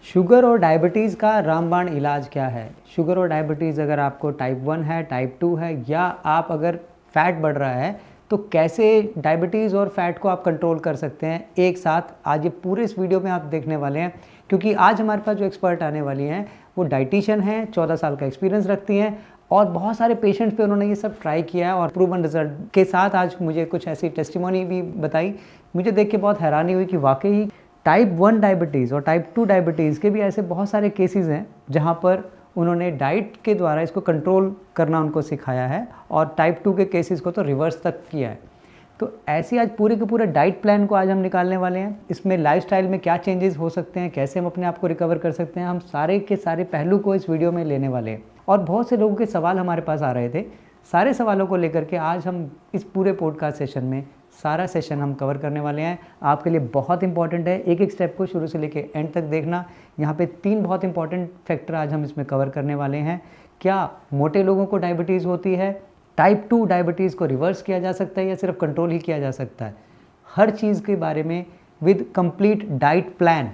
Sugar और diabetes का रामबाण इलाज क्या है? शुगर और डायबिटीज़ अगर आपको टाइप 1 है, टाइप 2 है या आप अगर फैट बढ़ रहा है तो कैसे डायबिटीज़ और फैट को आप कंट्रोल कर सकते हैं एक साथ, आज ये पूरे इस वीडियो में आप देखने वाले हैं। क्योंकि आज हमारे पास जो एक्सपर्ट आने वाली हैं वो डाइटिशियन हैं, 14 साल का एक्सपीरियंस रखती हैं और बहुत सारे पेशेंट्स पे उन्होंने ये सब ट्राई किया है और प्रूवन रिजल्ट के साथ आज मुझे कुछ ऐसी टेस्टिमोनी भी बताई। मुझे देख के बहुत हैरानी हुई कि वाकई टाइप 1 डायबिटीज़ और टाइप 2 डायबिटीज़ के भी ऐसे बहुत सारे केसेस हैं जहाँ पर उन्होंने डाइट के द्वारा इसको कंट्रोल करना उनको सिखाया है और टाइप 2 के केसेस को तो रिवर्स तक किया है। तो ऐसी आज पूरे के पूरे डाइट प्लान को आज हम निकालने वाले हैं। इसमें लाइफस्टाइल में क्या चेंजेस हो सकते हैं, कैसे हम अपने आप को रिकवर कर सकते हैं, हम सारे के सारे पहलू को इस वीडियो में लेने वाले हैं। और बहुत से लोगों के सवाल हमारे पास आ रहे थे, सारे सवालों को लेकर के आज हम इस पूरे पॉडकास्ट सेशन में सारा सेशन हम कवर करने वाले हैं। आपके लिए बहुत इंपॉर्टेंट है, एक एक स्टेप को शुरू से लेकर एंड तक देखना। यहाँ पे 3 बहुत इंपॉर्टेंट फैक्टर आज हम इसमें कवर करने वाले हैं। क्या मोटे लोगों को डायबिटीज़ होती है? टाइप 2 डायबिटीज़ को रिवर्स किया जा सकता है या सिर्फ कंट्रोल ही किया जा सकता है? हर चीज़ के बारे में विद कंप्लीट डाइट प्लान,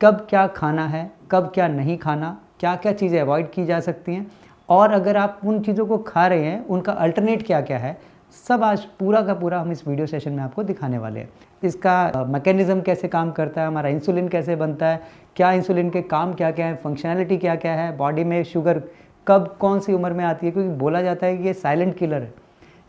कब क्या खाना है, कब क्या नहीं खाना, क्या क्या चीज़ें अवॉइड की जा सकती हैं और अगर आप उन चीज़ों को खा रहे हैं उनका अल्टरनेट क्या क्या है, सब आज पूरा का पूरा हम इस वीडियो सेशन में आपको दिखाने वाले हैं। इसका मैकेनिज़्म कैसे काम करता है, हमारा इंसुलिन कैसे बनता है, क्या इंसुलिन के काम क्या क्या है, फंक्शनैलिटी क्या क्या है, बॉडी में शुगर कब कौन सी उम्र में आती है, क्योंकि बोला जाता है कि ये साइलेंट किलर है।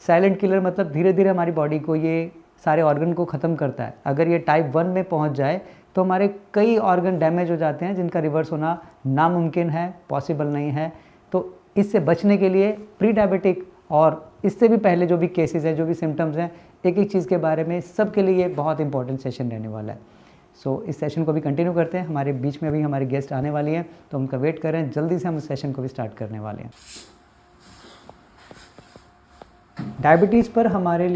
साइलेंट किलर मतलब धीरे धीरे हमारी बॉडी को ये सारे ऑर्गन को ख़त्म करता है। अगर ये टाइप 1 में पहुंच जाए तो हमारे कई ऑर्गन डैमेज हो जाते हैं जिनका रिवर्स होना नामुमकिन है, पॉसिबल नहीं है। तो इससे बचने के लिए प्री डायबिटिक और इससे भी पहले जो भी केसेस हैं, जो भी सिम्टम्स हैं, एक एक चीज़ के बारे में सब के लिए ये बहुत इंपॉर्टेंट सेशन रहने वाला है। सो इस सेशन को भी कंटिन्यू करते हैं। हमारे बीच में अभी हमारी गेस्ट आने वाली हैं तो उनका वेट कर रहे हैं, जल्दी से हम इस सेशन को भी स्टार्ट करने वाले हैं। डायबिटीज़ पर हमारे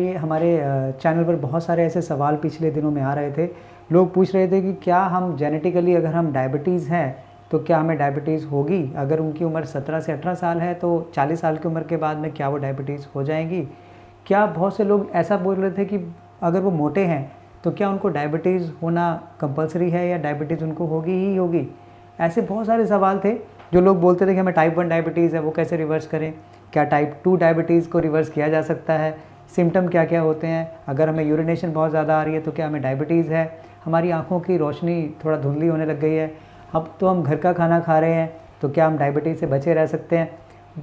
चैनल पर बहुत सारे ऐसे सवाल पिछले दिनों में आ रहे थे। लोग पूछ रहे थे कि क्या हम जेनेटिकली अगर हम डायबिटीज़ हैं तो क्या हमें डायबिटीज़ होगी? अगर उनकी उम्र 17 से 18 साल है तो 40 साल की उम्र के बाद में क्या वो डायबिटीज़ हो जाएंगी? क्या बहुत से लोग ऐसा बोल रहे थे कि अगर वो मोटे हैं तो क्या उनको डायबिटीज़ होना कंपलसरी है या डायबिटीज़ उनको होगी ही होगी? ऐसे बहुत सारे सवाल थे। जो लोग बोलते थे कि हमें टाइप 1 डायबिटीज़ है वो कैसे रिवर्स करें, क्या टाइप 2 डायबिटीज़ को रिवर्स किया जा सकता है, सिम्टम क्या क्या होते हैं, अगर हमें यूरिनेशन बहुत ज़्यादा आ रही है तो क्या हमें डायबिटीज़ है, हमारी आँखों की रोशनी थोड़ा धुंधली होने लग गई है, अब तो हम घर का खाना खा रहे हैं तो क्या हम डायबिटीज़ से बचे रह सकते हैं?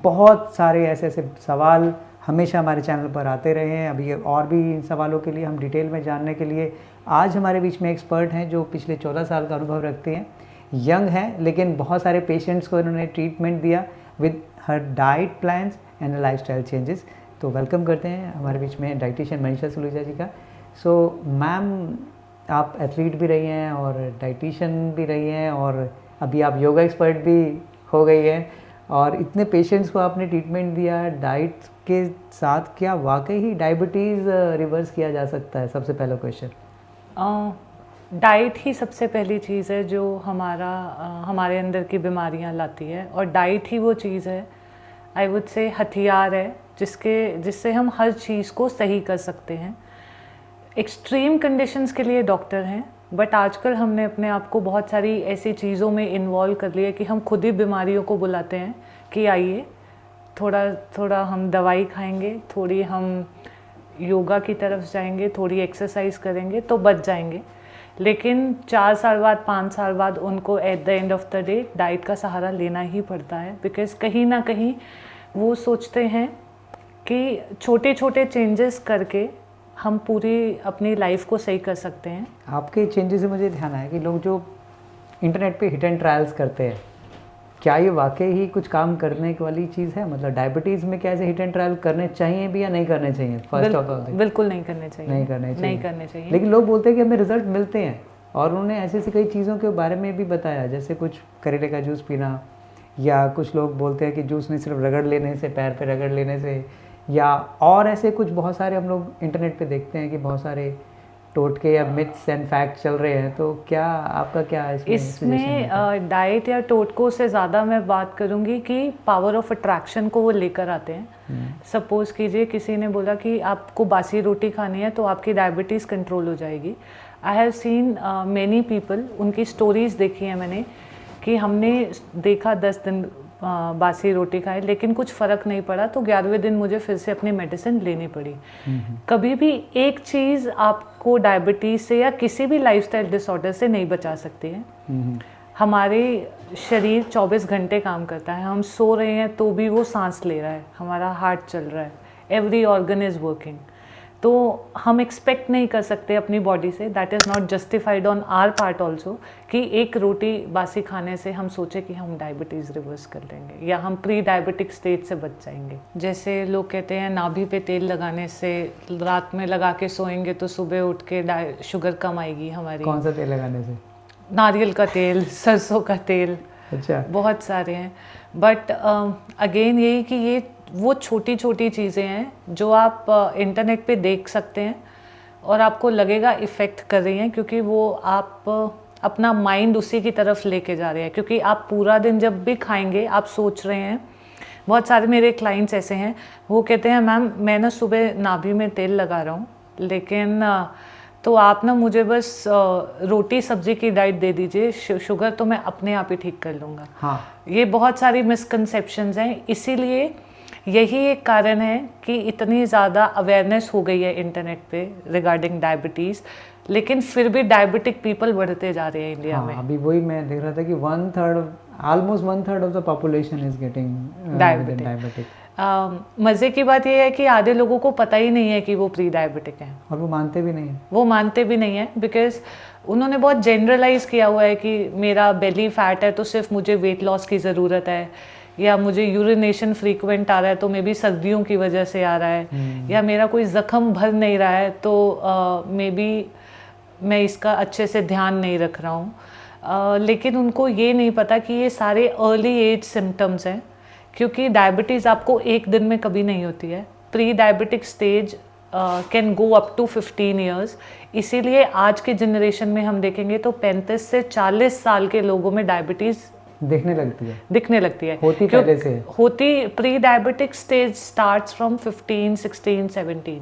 बहुत सारे ऐसे ऐसे सवाल हमेशा हमारे चैनल पर आते रहे हैं। अभी और भी इन सवालों के लिए हम डिटेल में जानने के लिए आज हमारे बीच में एक्सपर्ट हैं जो पिछले 14 साल का अनुभव रखते हैं, यंग हैं लेकिन बहुत सारे पेशेंट्स को इन्होंने ट्रीटमेंट दिया with her diet plans and lifestyle changes. तो वेलकम करते हैं हमारे बीच में डाइटिशियन मनीषा सलूजा जी का। सो मैम, आप एथलीट भी रही हैं और डाइटिशियन भी रही हैं और अभी आप योगा एक्सपर्ट भी हो गई हैं और इतने पेशेंट्स को आपने ट्रीटमेंट दिया डाइट के साथ, क्या वाकई ही डायबिटीज़ रिवर्स किया जा सकता है? सबसे पहला क्वेश्चन। डाइट ही सबसे पहली चीज़ है जो हमारे अंदर की बीमारियां लाती है और डाइट ही वो चीज़ है, आई वुड से हथियार है जिससे हम हर चीज़ को सही कर सकते हैं। एक्सट्रीम कंडीशंस के लिए डॉक्टर हैं, बट आजकल हमने अपने आप को बहुत सारी ऐसी चीज़ों में इन्वॉल्व कर लिया कि हम खुद ही बीमारियों को बुलाते हैं कि आइए थोड़ा थोड़ा हम दवाई खाएंगे, थोड़ी हम योगा की तरफ जाएंगे, थोड़ी एक्सरसाइज करेंगे तो बच जाएंगे। लेकिन 4 साल बाद 5 साल बाद उनको at the end of the day diet का सहारा लेना ही पड़ता है, बिकॉज़ कहीं ना कहीं वो सोचते हैं कि छोटे छोटे चेंजेस करके हम पूरी अपनी लाइफ को सही कर सकते हैं। आपके चेंजेस से मुझे ध्यान आया कि लोग जो इंटरनेट पे हिट एंड ट्रायल्स करते हैं, क्या ये वाकई ही कुछ काम करने वाली चीज़ है? मतलब डायबिटीज़ में क्या ऐसे हिट एंड ट्रायल करने चाहिए भी या नहीं करने चाहिए? फर्स्ट ऑफ ऑल बिल्कुल नहीं करने चाहिए, नहीं करने चाहिए। लेकिन लोग बोलते हैं कि हमें रिजल्ट मिलते हैं और उन्होंने ऐसी ऐसी कई चीज़ों के बारे में भी बताया, जैसे कुछ करेले का जूस पीना, या कुछ लोग बोलते हैं कि जूस नहीं सिर्फ रगड़ लेने से, पैर पे रगड़ लेने से, या और ऐसे कुछ बहुत सारे हम लोग इंटरनेट पे देखते हैं कि बहुत सारे टोटके या मिथ्स एंड फैक्ट चल रहे हैं। तो क्या आपका क्या इसमें डाइट या टोटकों से ज़्यादा मैं बात करूँगी कि पावर ऑफ अट्रैक्शन को वो लेकर आते हैं। सपोज कीजिए किसी ने बोला कि आपको बासी रोटी खानी है तो आपकी डायबिटीज़ कंट्रोल हो जाएगी। I have seen many people, उनकी स्टोरीज़ देखी है मैंने कि हमने देखा 10 दिन बासी रोटी खाए लेकिन कुछ फ़र्क नहीं पड़ा, तो 11वें दिन मुझे फिर से अपनी मेडिसिन लेनी पड़ी। कभी भी एक चीज़ आपको डायबिटीज़ से या किसी भी लाइफस्टाइल डिसऑर्डर से नहीं बचा सकती है। हमारे शरीर 24 घंटे काम करता है, हम सो रहे हैं तो भी वो सांस ले रहा है, हमारा हार्ट चल रहा है, एवरी ऑर्गन इज़ वर्किंग। तो हम एक्सपेक्ट नहीं कर सकते अपनी बॉडी से, that is not justified on our part also, कि एक रोटी बासी खाने से हम सोचे कि हम डायबिटीज़ रिवर्स कर लेंगे या हम प्री डायबिटिक स्टेज से बच जाएंगे। जैसे लोग कहते हैं नाभि पे तेल लगाने से, रात में लगा के सोएंगे तो सुबह उठ के शुगर कम आएगी हमारी। कौन सा तेल लगाने से? नारियल का तेल, सरसों का तेल, अच्छा, बहुत सारे हैं। बट अगेन यही कि ये वो छोटी छोटी चीज़ें हैं जो आप इंटरनेट पे देख सकते हैं और आपको लगेगा इफ़ेक्ट कर रही हैं, क्योंकि वो आप अपना माइंड उसी की तरफ लेके जा रहे हैं। क्योंकि आप पूरा दिन जब भी खाएंगे आप सोच रहे हैं, बहुत सारे मेरे क्लाइंट्स ऐसे हैं, वो कहते हैं मैम मैं ना सुबह नाभि में तेल लगा रहा हूँ, लेकिन तो आप ना मुझे बस रोटी सब्जी की डाइट दे दीजिए, शुगर तो मैं अपने आप ही ठीक कर लूँगा। हाँ, ये बहुत सारी मिसकंसेप्शंस हैं, इसीलिए यही एक कारण है कि इतनी ज़्यादा अवेयरनेस हो गई है इंटरनेट पे रिगार्डिंग डायबिटीज़, लेकिन फिर भी डायबिटिक पीपल बढ़ते जा रहे हैं इंडिया में। अभी वही मैं देख रहा था कि 1/3 almost 1/3 of the population is getting diabetic. मज़े की बात यह है कि आधे लोगों को पता ही नहीं है कि वो प्री डायबिटिक हैं, और वो मानते भी नहीं है। वो मानते भी नहीं है, बिकॉज उन्होंने बहुत जनरलाइज किया हुआ है कि मेरा बेली फैट है तो सिर्फ मुझे वेट लॉस की ज़रूरत है, या मुझे यूरिनेशन फ्रीक्वेंट आ रहा है तो मे बी सर्दियों की वजह से आ रहा है, या मेरा कोई ज़ख्म भर नहीं रहा है तो मे बी मैं इसका अच्छे से ध्यान नहीं रख रहा हूँ। लेकिन उनको ये नहीं पता कि ये सारे अर्ली एज सिम्टम्स हैं, क्योंकि डायबिटीज़ आपको एक दिन में कभी नहीं होती है। Pre diabetic stage can go up to 15 years. इसीलिए आज के जनरेशन में हम देखेंगे तो 35 से 40 साल के लोगों में डायबिटीज़ दिखने लगती है। होती पहले से होती pre diabetic stage starts from 15, 16, 17,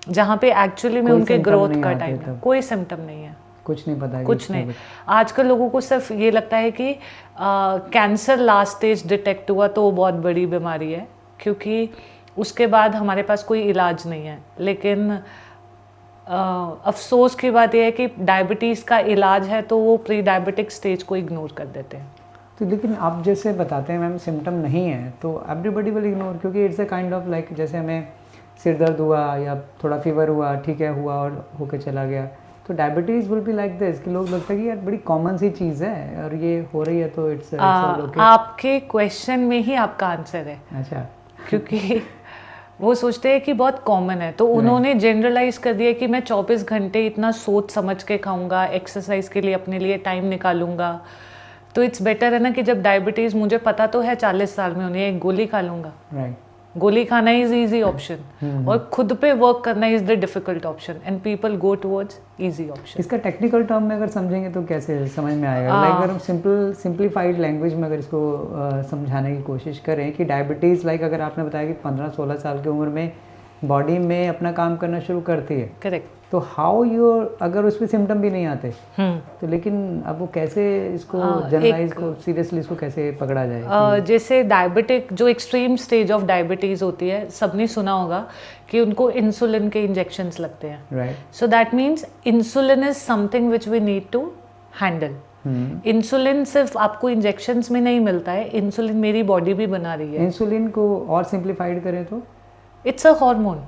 जहाँ पे एक्चुअली में उनके ग्रोथ का टाइम है। कोई सिम्टम नहीं है, कुछ नहीं पता है, कुछ नहीं। आजकल लोगों को सिर्फ ये लगता है कि कैंसर लास्ट स्टेज डिटेक्ट हुआ तो वो बहुत बड़ी बीमारी है, क्योंकि उसके बाद हमारे पास कोई इलाज नहीं है। लेकिन अफसोस की बात यह है कि डायबिटीज़ का इलाज है तो वो प्री डायबिटिक स्टेज को इग्नोर कर देते हैं। तो लेकिन आप जैसे बताते हैं मैम सिम्टम नहीं है तो एवरीबडी विल इग्नोर, क्योंकि it's a kind of like जैसे हमें सिर दर्द हुआ या थोड़ा फीवर हुआ, ठीक है, हुआ और होके चला गया, तो diabetes will be like this कि लोग लगता है कि यार बड़ी कॉमन सी चीज़ है और ये हो रही है तो इट्स ओके। आपके क्वेश्चन में ही आपका आंसर है। अच्छा, क्योंकि वो सोचते हैं कि बहुत कॉमन है, तो उन्होंने जनरलाइज कर दिया कि मैं 24 घंटे इतना सोच समझ के खाऊंगा, एक्सरसाइज के लिए अपने लिए टाइम निकालूंगा, तो इट्स बेटर है ना कि जब डायबिटीज़ मुझे पता तो है 40 साल में होनी है, एक गोली खा लूँगा। राइट, गोली खाना इज ईजी ऑप्शन और खुद पे वर्क करना is the difficult option, and people go towards easy option. इसका टेक्निकल टर्म में अगर समझेंगे तो कैसे समझ में आएगा? लाइक अगर हम सिंप्लीफाइड लैंग्वेज में अगर इसको समझाने की कोशिश करें कि डायबिटीज़ लाइक अगर आपने बताया कि 15-16 साल की उम्र में बॉडी में अपना काम करना शुरू करती है, करेक्ट, तो हाउ यू अगर उस पर सिम्टम भी नहीं आते तो लेकिन अब वो कैसे इसको जनरलाइज को सीरियसली इसको कैसे पकड़ा जाए? जैसे डायबिटिक जो एक्सट्रीम स्टेज ऑफ डायबिटीज़ होती है, सबने सुना होगा कि उनको इंसुलिन के इंजेक्शंस लगते हैं, right? So that means insulin is something which we need to handle. Insulin सिर्फ आपको इंजेक्शंस में नहीं मिलता है, इंसुलिन मेरी बॉडी भी बना रही है। इंसुलिन को और सिंप्लीफाइड करें तो इट्स अ हार्मोन,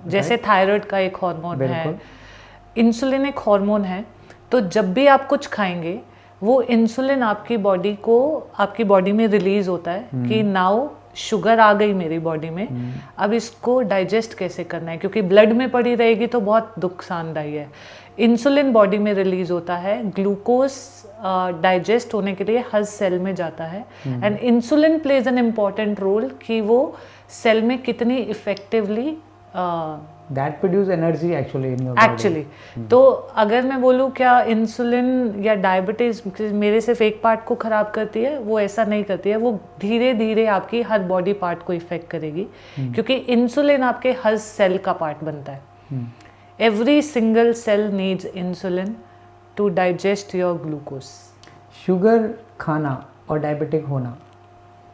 जैसे थायराइड का एक हार्मोन है, इंसुलिन एक हार्मोन है। तो जब भी आप कुछ खाएंगे वो इंसुलिन आपकी बॉडी में रिलीज होता है कि नाउ शुगर आ गई मेरी बॉडी में, अब इसको डाइजेस्ट कैसे करना है, क्योंकि ब्लड में पड़ी रहेगी तो बहुत नुकसानदायी है। इंसुलिन बॉडी में रिलीज होता है, ग्लूकोज डाइजेस्ट होने के लिए हर सेल में जाता है, and insulin plays an important role कि वो सेल में कितनी effectively that produce energy actually in your body. Actually तो अगर मैं बोलूँ क्या इंसुलिन या डायबिटीज़ मेरे सिर्फ एक पार्ट को ख़राब करती है, वो ऐसा नहीं करती है, वो धीरे धीरे आपकी हर बॉडी पार्ट को इफेक्ट करेगी, क्योंकि इंसुलिन आपके हर सेल का पार्ट बनता है। Every single cell needs insulin to digest your glucose. Sugar खाना और डायबिटिक होना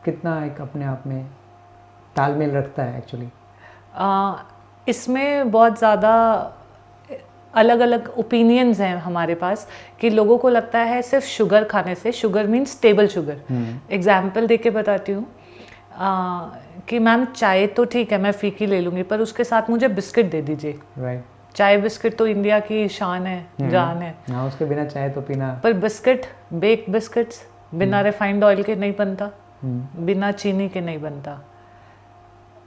कितना एक अपने आप में तालमेल रखता है एक्चुअली? इसमें बहुत ज़्यादा अलग अलग ओपिनियंस हैं हमारे पास कि लोगों को लगता है सिर्फ शुगर खाने से, sugar means stable sugar. Example दे के बताती हूँ कि मैम चाय तो ठीक है मैं फीकी ले लूँगी, पर उसके साथ मुझे बिस्किट दे दीजिए। राइट। चाय बिस्किट तो इंडिया की शान है, जान है। हाँ, उसके बिना चाय तो पीना। पर बिस्किट, बेक बिस्किट्स बिना रिफाइंड ऑयल के नहीं बनता, बिना चीनी के नहीं बनता।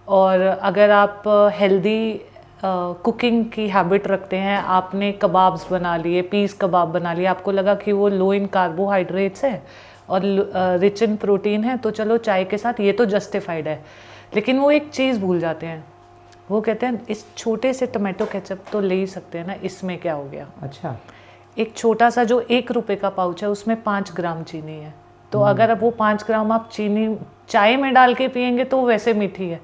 और अगर आप हेल्दी कुकिंग की हैबिट रखते हैं, आपने कबाब्स बना लिए, पीस कबाब बना लिए, आपको लगा कि वो लो इन कार्बोहाइड्रेट्स है और रिच इन प्रोटीन है, तो चलो चाय के साथ ये तो जस्टिफाइड है। लेकिन वो एक चीज़ भूल जाते हैं, वो कहते हैं इस छोटे से टमाटो केचप तो ले ही सकते हैं ना, इसमें क्या हो गया। अच्छा। एक छोटा सा जो 1 रुपये का पाउच है उसमें 5 ग्राम चीनी है, तो अगर अब वो 5 ग्राम आप चीनी चाय में डाल के पियेंगे तो वैसे मीठी है।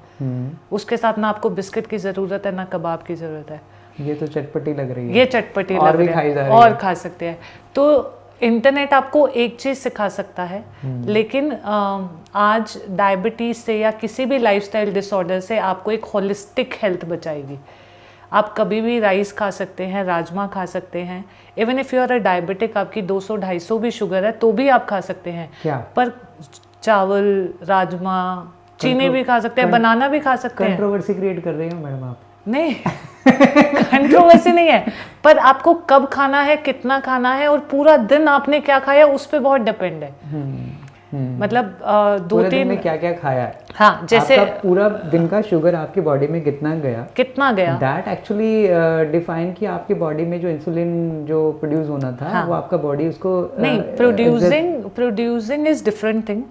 उसके साथ ना आपको बिस्किट की ज़रूरत है ना कबाब की ज़रूरत है। ये तो चटपटी लग रही है। ये चटपटी लग रही है और खा सकते हैं। तो इंटरनेट आपको एक चीज़ सिखा सकता है, लेकिन आज डायबिटीज़ से या किसी भी लाइफस्टाइल डिसऑर्डर से आपको एक होलिस्टिक हेल्थ बचाएगी। आप कभी भी राइस खा सकते हैं, राजमा खा सकते हैं। Even if you are a diabetic, आपकी 200-250 भी शुगर है तो भी आप खा सकते हैं। क्या? पर चावल, राजमा, चीनी भी खा सकते हैं, बनाना भी खा सकते हैं। कंट्रोवर्सी क्रिएट कर रही हो मैडम आप। नहीं कंट्रोवर्सी नहीं है, पर आपको कब खाना है, कितना खाना है और पूरा दिन आपने क्या खाया उस पर बहुत डिपेंड है। मतलब 2-3 दिन में क्या क्या खाया है। हाँ, जैसे आपका पूरा दिन का शुगर आपकी बॉडी में कितना गया दैट एक्चुअली डिफाइन कि आपकी बॉडी में जो इंसुलिन जो प्रोड्यूस होना था, हाँ, वो आपका बॉडी उसको नहीं, प्रोड्यूसिंग इज डिफरेंट थिंग,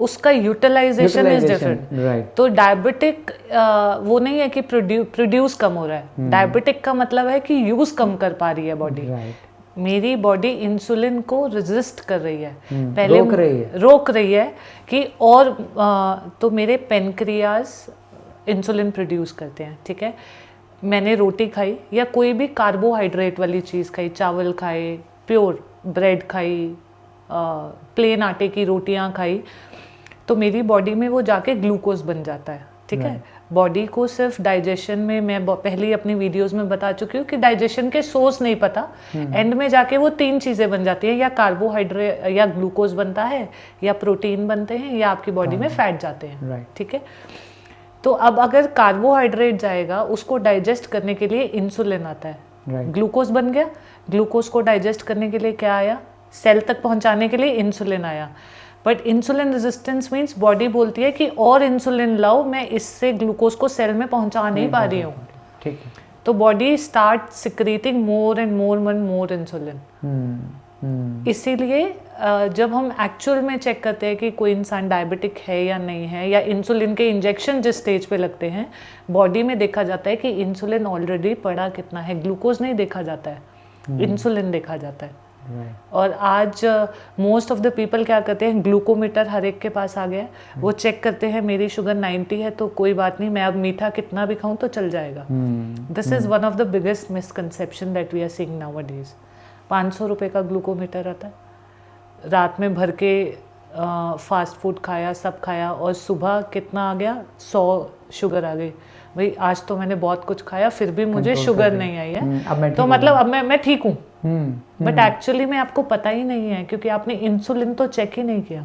उसका यूटिलाइजेशन इज डिफरेंट। तो डायबिटिक वो नहीं है कि प्रोड्यूस कम हो रहा है, डायबिटिक का मतलब है कि यूज कम कर पा रही है बॉडी। मेरी बॉडी इंसुलिन को रेजिस्ट कर रही है, पहले रोक रही है कि और तो मेरे पेनक्रियाज इंसुलिन प्रोड्यूस करते हैं। ठीक है, मैंने रोटी खाई या कोई भी कार्बोहाइड्रेट वाली चीज़ खाई, चावल खाए, प्योर ब्रेड खाई, प्लेन आटे की रोटियां खाई, तो मेरी बॉडी में वो जाके ग्लूकोज बन जाता है। ठीक है, बॉडी को सिर्फ डाइजेशन में, मैं पहले अपनी वीडियोस में बता चुकी हूँ कि डाइजेशन के सोर्स नहीं पता, एंड में जाके वो 3 चीज़ें बन जाती हैं, या कार्बोहाइड्रेट या ग्लूकोज बनता है, या प्रोटीन बनते हैं, या आपकी बॉडी में फैट जाते हैं। ठीक है, तो अब अगर कार्बोहाइड्रेट जाएगा, उसको डाइजेस्ट करने के लिए इंसुलिन आता है। ग्लूकोज बन गया, ग्लूकोज को डाइजेस्ट करने के लिए क्या आया, सेल तक पहुँचाने के लिए इंसुलिन आया। But insulin resistance means body बोलती है कि और इंसुलिन लाओ, मैं इससे ग्लूकोज को सेल में पहुंचा नहीं पा रही हूँ। ठीक है, तो body start secreting more and more insulin. इसीलिए जब हम एक्चुअल में चेक करते हैं कि कोई इंसान डायबिटिक है या नहीं है, या इंसुलिन के इंजेक्शन जिस स्टेज पे लगते हैं, बॉडी में देखा जाता है कि इंसुलिन ऑलरेडी पड़ा कितना है। ग्लूकोज नहीं देखा जाता है, इंसुलिन देखा जाता है। और आज मोस्ट ऑफ द पीपल क्या करते हैं, ग्लूकोमीटर हर एक के पास आ गया है, वो चेक करते हैं मेरी शुगर 90 है तो कोई बात नहीं, मैं अब मीठा कितना भी खाऊं तो चल जाएगा। This is one of the biggest misconception that we are seeing nowadays. 500 रुपये का ग्लूकोमीटर आता है, रात में भर के फास्ट फूड खाया, सब खाया, और सुबह कितना आ गया, 100 शुगर आ गई। भाई आज तो मैंने बहुत कुछ खाया फिर भी मुझे शुगर नहीं आई है, तो मतलब अब मैं ठीक हूँ। बट एक्चुअली में आपको पता ही नहीं है, क्योंकि आपने इंसुलिन तो चेक ही नहीं किया।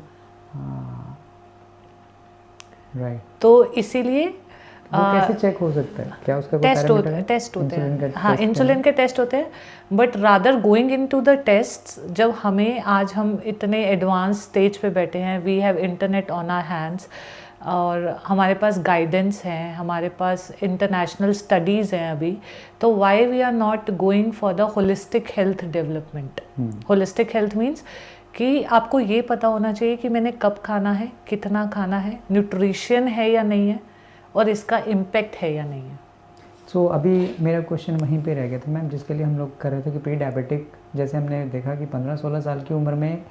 तो इसीलिए वो कैसे चेक हो सकता है, क्या उसका टेस्ट होते हैं। हाँ, इंसुलिन के टेस्ट होते हैं, but rather going into the test, जब हमें आज हम इतने एडवांस स्टेज पे बैठे हैं, we have internet on our hands, और हमारे पास गाइडेंस है, हमारे पास इंटरनेशनल स्टडीज़ हैं अभी, तो why we are not going for the holistic health development. Holistic health means कि आपको ये पता होना चाहिए कि मैंने कब खाना है, कितना खाना है, न्यूट्रिशन है या नहीं है, और इसका इम्पेक्ट है या नहीं है। सो अभी मेरा क्वेश्चन वहीं पे रह गया था मैम, जिसके लिए हम लोग कर रहे थे कि प्री डायबिटिक, जैसे हमने देखा कि 15-16 साल की उम्र में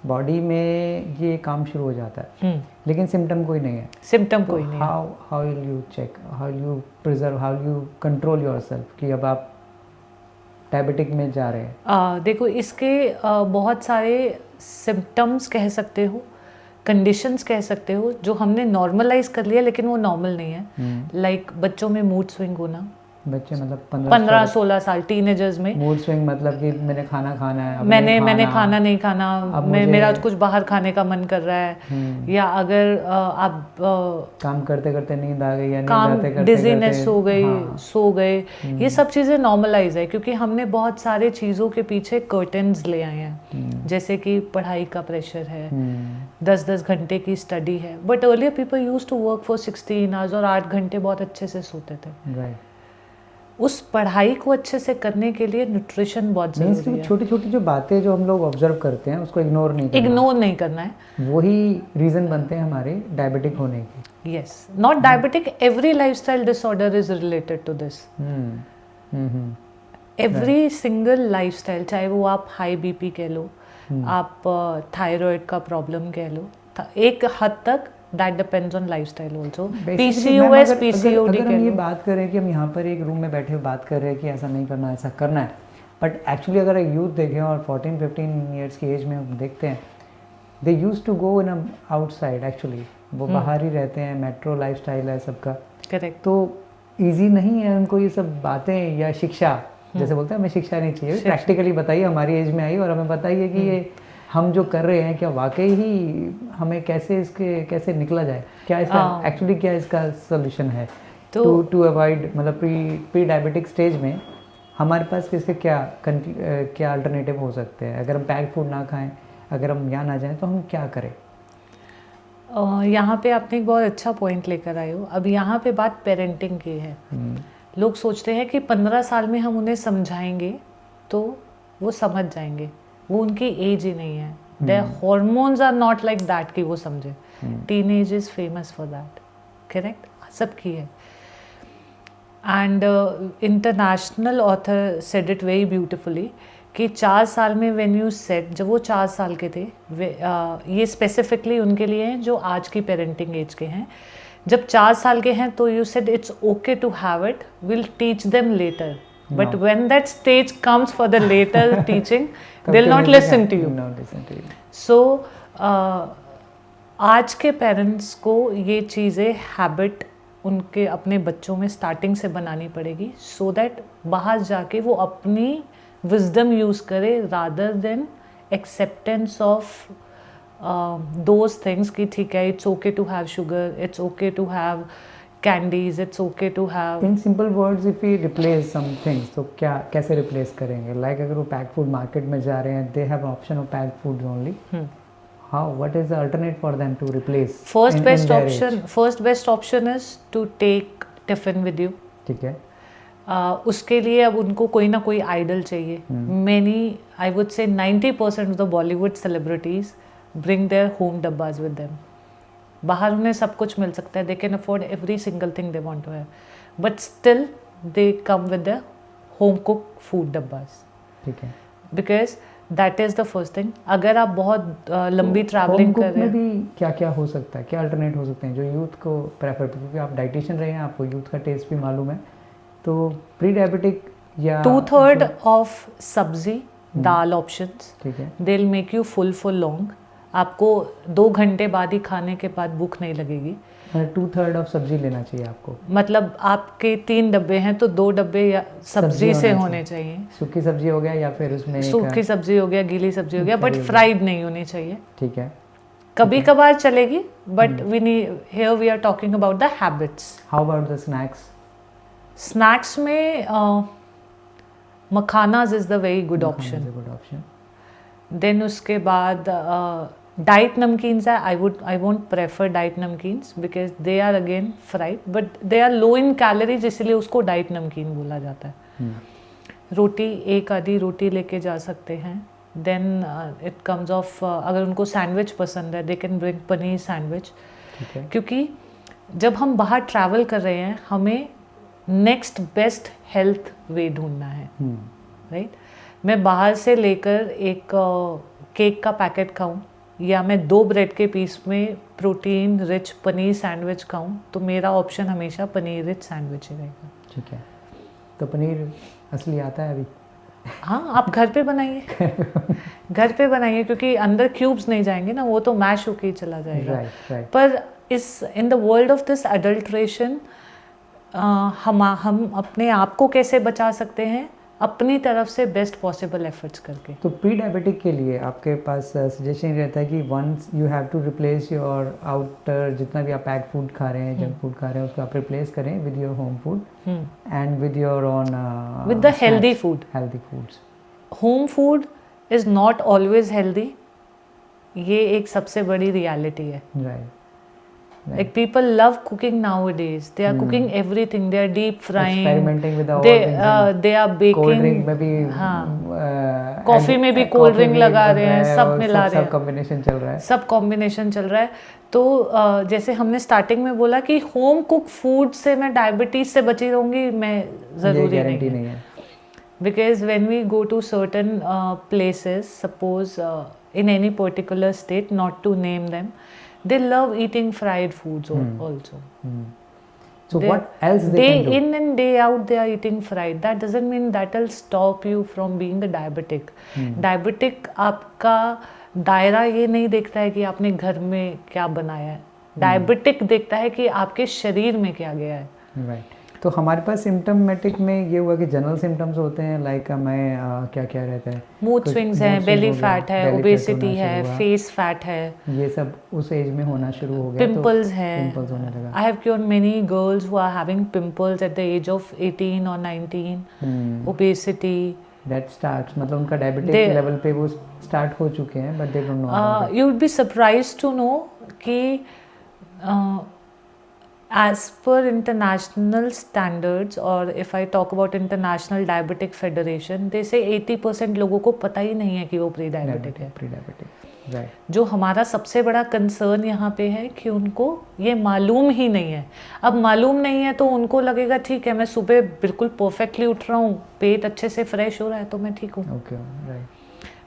बॉडी में ये काम शुरू हो जाता है, लेकिन सिम्टम कोई नहीं है। सिम्टम कोई नहीं है। How will you check, how you preserve, how you control yourself कि अब आप डायबिटिक में जा रहे हैं? देखो, इसके बहुत सारे सिम्टम्स कह सकते हो, कंडीशंस कह सकते हो जो हमने नॉर्मलाइज कर लिया लेकिन वो नॉर्मल नहीं है। लाइक बच्चों में मूड स्विंग होना, बच्चे मतलब 15-16 साल, टीनेजर्स में मूड स्विंग, मतलब कि मैंने खाना खाना है, अब मैंने खाना नहीं खाना, मेरा कुछ बाहर खाने का मन कर रहा है, या अगर आप काम करते करते नींद आ गई या काम नींद आते डिजीनेस हो गई, हाँ। सो गए, ये सब चीज़ें नॉर्मलाइज है क्योंकि हमने बहुत सारे चीज़ों के पीछे कर्टन्स ले आए हैं, जैसे कि पढ़ाई का प्रेशर है, 10-10 घंटे की स्टडी है, but earlier people used to work for 16 hours और 8 घंटे बहुत अच्छे से सोते थे। राइट। उस पढ़ाई को अच्छे से करने के लिए न्यूट्रिशन बहुत जरूरी है। छोटी छोटी जो बातें जो हम लोग ऑब्जर्व करते हैं उसको इग्नोर नहीं करना है, वही रीज़न बनते हैं हमारे डायबिटिक होने के। Yes, not diabetic, every lifestyle disorder is related to this. Every single lifestyle, चाहे वो आप हाई बीपी कह लो, आप थायराइड का प्रॉब्लम कह लो, एक हद तक that depends on lifestyle also. PCOS, PCOD अगर हम ये बात करें कि हम यहाँ पर एक रूम में बैठे हुए बात कर रहे हैं कि ऐसा नहीं करना, ऐसा करना है, बट एक्चुअली अगर एक यूथ देखें और 14-15 ईयर्स की एज में हम देखते हैं, they use to go in outside, actually वो बाहर ही रहते हैं, मेट्रो लाइफस्टाइल है सबका। करेक्ट। तो ईजी नहीं है उनको ये सब बातें या शिक्षा, जैसे बोलते हैं हमें शिक्षा नहीं चाहिए, प्रैक्टिकली बताइए, हमारी एज में आई और हमें बताइए कि ये हम जो कर रहे हैं क्या वाकई ही हमें कैसे निकला जाए, क्या इसका एक्चुअली क्या इसका सोल्यूशन है टू अवॉइड, मतलब प्री डायबिटिक स्टेज में हमारे पास किसके क्या अल्टरनेटिव हो सकते हैं। अगर हम पैक्ड फूड ना खाएं, अगर हम यहाँ ना जाएं तो हम क्या करें। यहाँ पे आपने एक बहुत अच्छा पॉइंट लेकर आए हो। अब यहाँ पे बात पेरेंटिंग की है। लोग सोचते हैं कि 15 साल में हम उन्हें समझाएंगे तो वो समझ जाएंगे, वो उनकी एज ही नहीं है। Their hormones are not like that कि वो समझे। Teenage is famous for that, correct, सबकी है। And international author said it very beautifully कि 4 साल में व्हेन यू सेट, जब वो 4 साल के थे, ये स्पेसिफिकली उनके लिए हैं जो आज की पेरेंटिंग एज के हैं, जब 4 साल के हैं तो you said it's okay to have it, will teach them later, but when that stage comes for the later teaching they will not listen to you. So आज के पेरेंट्स को ये चीज़ें हैबिट उनके अपने बच्चों में स्टार्टिंग से बनानी पड़ेगी, सो दैट बाहर जाके वो अपनी विजडम यूज़ करे rather than acceptance of those things कि ठीक है, it's okay to have sugar, it's okay to have candies, it's okay to have. In simple words, if we replace some things, तो कैसे replace करेंगे? Like अगर वो packed food market में जा रहे हैं, they have option of packed foods only. What is the alternate for them to replace? First best option is to take tiffin with you. ठीक है। उसके लिए अब उनको कोई ना कोई आइडल चाहिए। Many, I would say 90% of the Bollywood celebrities bring their home dabbas with them. बाहर उन्हें सब कुछ मिल सकता है, they can afford every single thing they want to have, but still they come with their home cooked food dabbas. ठीक है। Because that is the first thing. अगर आप बहुत लंबी ट्रैवलिंग कर रहे हैं, भी क्या क्या हो सकता है, क्या अल्टरनेट हो सकते हैं जो यूथ को प्रेफर, क्योंकि आप डाइटिशियन रहे हैं, आपको यूथ का टेस्ट भी मालूम है, तो प्री डायबिटिक या 2/3 ऑफ सब्जी दाल ऑप्शंस, ठीक है, they will make you full for long. आपको 2 घंटे बाद ही खाने के बाद भूख नहीं लगेगी। 2/3 ऑफ सब्जी लेना चाहिए आपको, मतलब आपके 3 डब्बे हैं तो 2 डब्बे या सब्जी से होने चाहिए। सूखी सब्जी हो गया या फिर उसमें सूखी सब्जी हो गया, गीली सब्जी हो गया, बट फ्राइड नहीं होनी चाहिए। ठीक है, कभी कभार चलेगी, but we need, here we are talking about the habits. How about the snacks? Snacks में makhanas is the very good option. Then उसके बाद डाइट नमकीन्स है। I won't prefer diet namkeens because they are again fried, but they are low in calories, इसलिए उसको diet नमकीन बोला जाता है। रोटी, एक आधी रोटी लेके जा सकते हैं। देन इट कम्स ऑफ, अगर उनको सैंडविच पसंद है, they can bring paneer sandwich, क्योंकि जब हम बाहर ट्रैवल कर रहे हैं हमें नेक्स्ट बेस्ट हेल्थ वे ढूंढना है, राइट? मैं बाहर से लेकर एक केक का पैकेट खाऊं या मैं 2 ब्रेड के पीस में प्रोटीन रिच पनीर सैंडविच खाऊं, तो मेरा ऑप्शन हमेशा पनीर रिच सैंडविच ही रहेगा। ठीक है, तो पनीर असली आता है अभी? हाँ, आप घर पे बनाइए। घर पे बनाइए, क्योंकि अंदर क्यूब्स नहीं जाएंगे ना, वो तो मैश होके ही चला जाएगा। राइट। पर इस in the world of this adulteration हम अपने आप को कैसे बचा सकते हैं? अपनी तरफ से बेस्ट पॉसिबल एफर्ट्स करके। तो प्री डायबिटिक के लिए आपके पास सजेशन रहता है कि once you have to replace your outer, जितना भी आप पैक फूड खा रहे हैं, जंक फूड खा रहे हैं, उसको आप रिप्लेस करें with your home food and with your own with the healthy food. Healthy foods. Home food is not always healthy, ये एक सबसे बड़ी रियलिटी है। Right. Like people love cooking nowadays. They are cooking everything. They are deep frying. Experimenting with the they are baking. Cold drink में भी coffee में भी cold drink लगा रहे हैं, सब मिला रहे हैं, सब कॉम्बिनेशन चल रहा है, सब कॉम्बिनेशन चल रहा है। तो जैसे हमने स्टार्टिंग में बोला कि होम कुक फूड से मैं डायबिटीज़ से बची रहूँगी, मैं ज़रूरी नहीं है। Because when we go to certain places, suppose in any particular state, not to name them, they love eating fried foods also. So what else they can do? Day in and day out they are eating fried. That doesn't mean that will stop you from being a diabetic. Diabetic आपका दायरा ये नहीं देखता है कि आपने घर में क्या बनाया है। डायबिटिक देखता है कि आपके शरीर में क्या गया है। Right. तो हमारे पास सिम्टमेटिक में ये हुआ कि जनरल सिम्टम्स होते हैं, लाइक मैं क्या क्या रहता है, मूड स्विंग्स हैं, बेली फैट है, ओबेसिटी है, फेस फैट है, ये सब उस एज में होना शुरू हो गया। पिंपल्स हैं, पिंपल्स होने लगा। I have cured many girls who are having pimples at the age of 18 और 19। ओबेसिटी दैट स्टार्ट्स, मतलब उनका डायबिटिक लेवल पे वो स्टार्ट हो चुके हैं, but they don't know. You would be surprised to know कि as per international standards, or if I talk about International Diabetic Federation, they say 80% लोगों को पता ही नहीं है कि वो प्री डायबिटिक है। राइट। जो हमारा सबसे बड़ा कंसर्न यहाँ पे है कि उनको ये मालूम ही नहीं है। अब मालूम नहीं है तो उनको लगेगा ठीक है, मैं सुबह बिल्कुल परफेक्टली उठ रहा हूँ, पेट अच्छे से फ्रेश हो रहा है, तो मैं ठीक हूँ। Okay, right.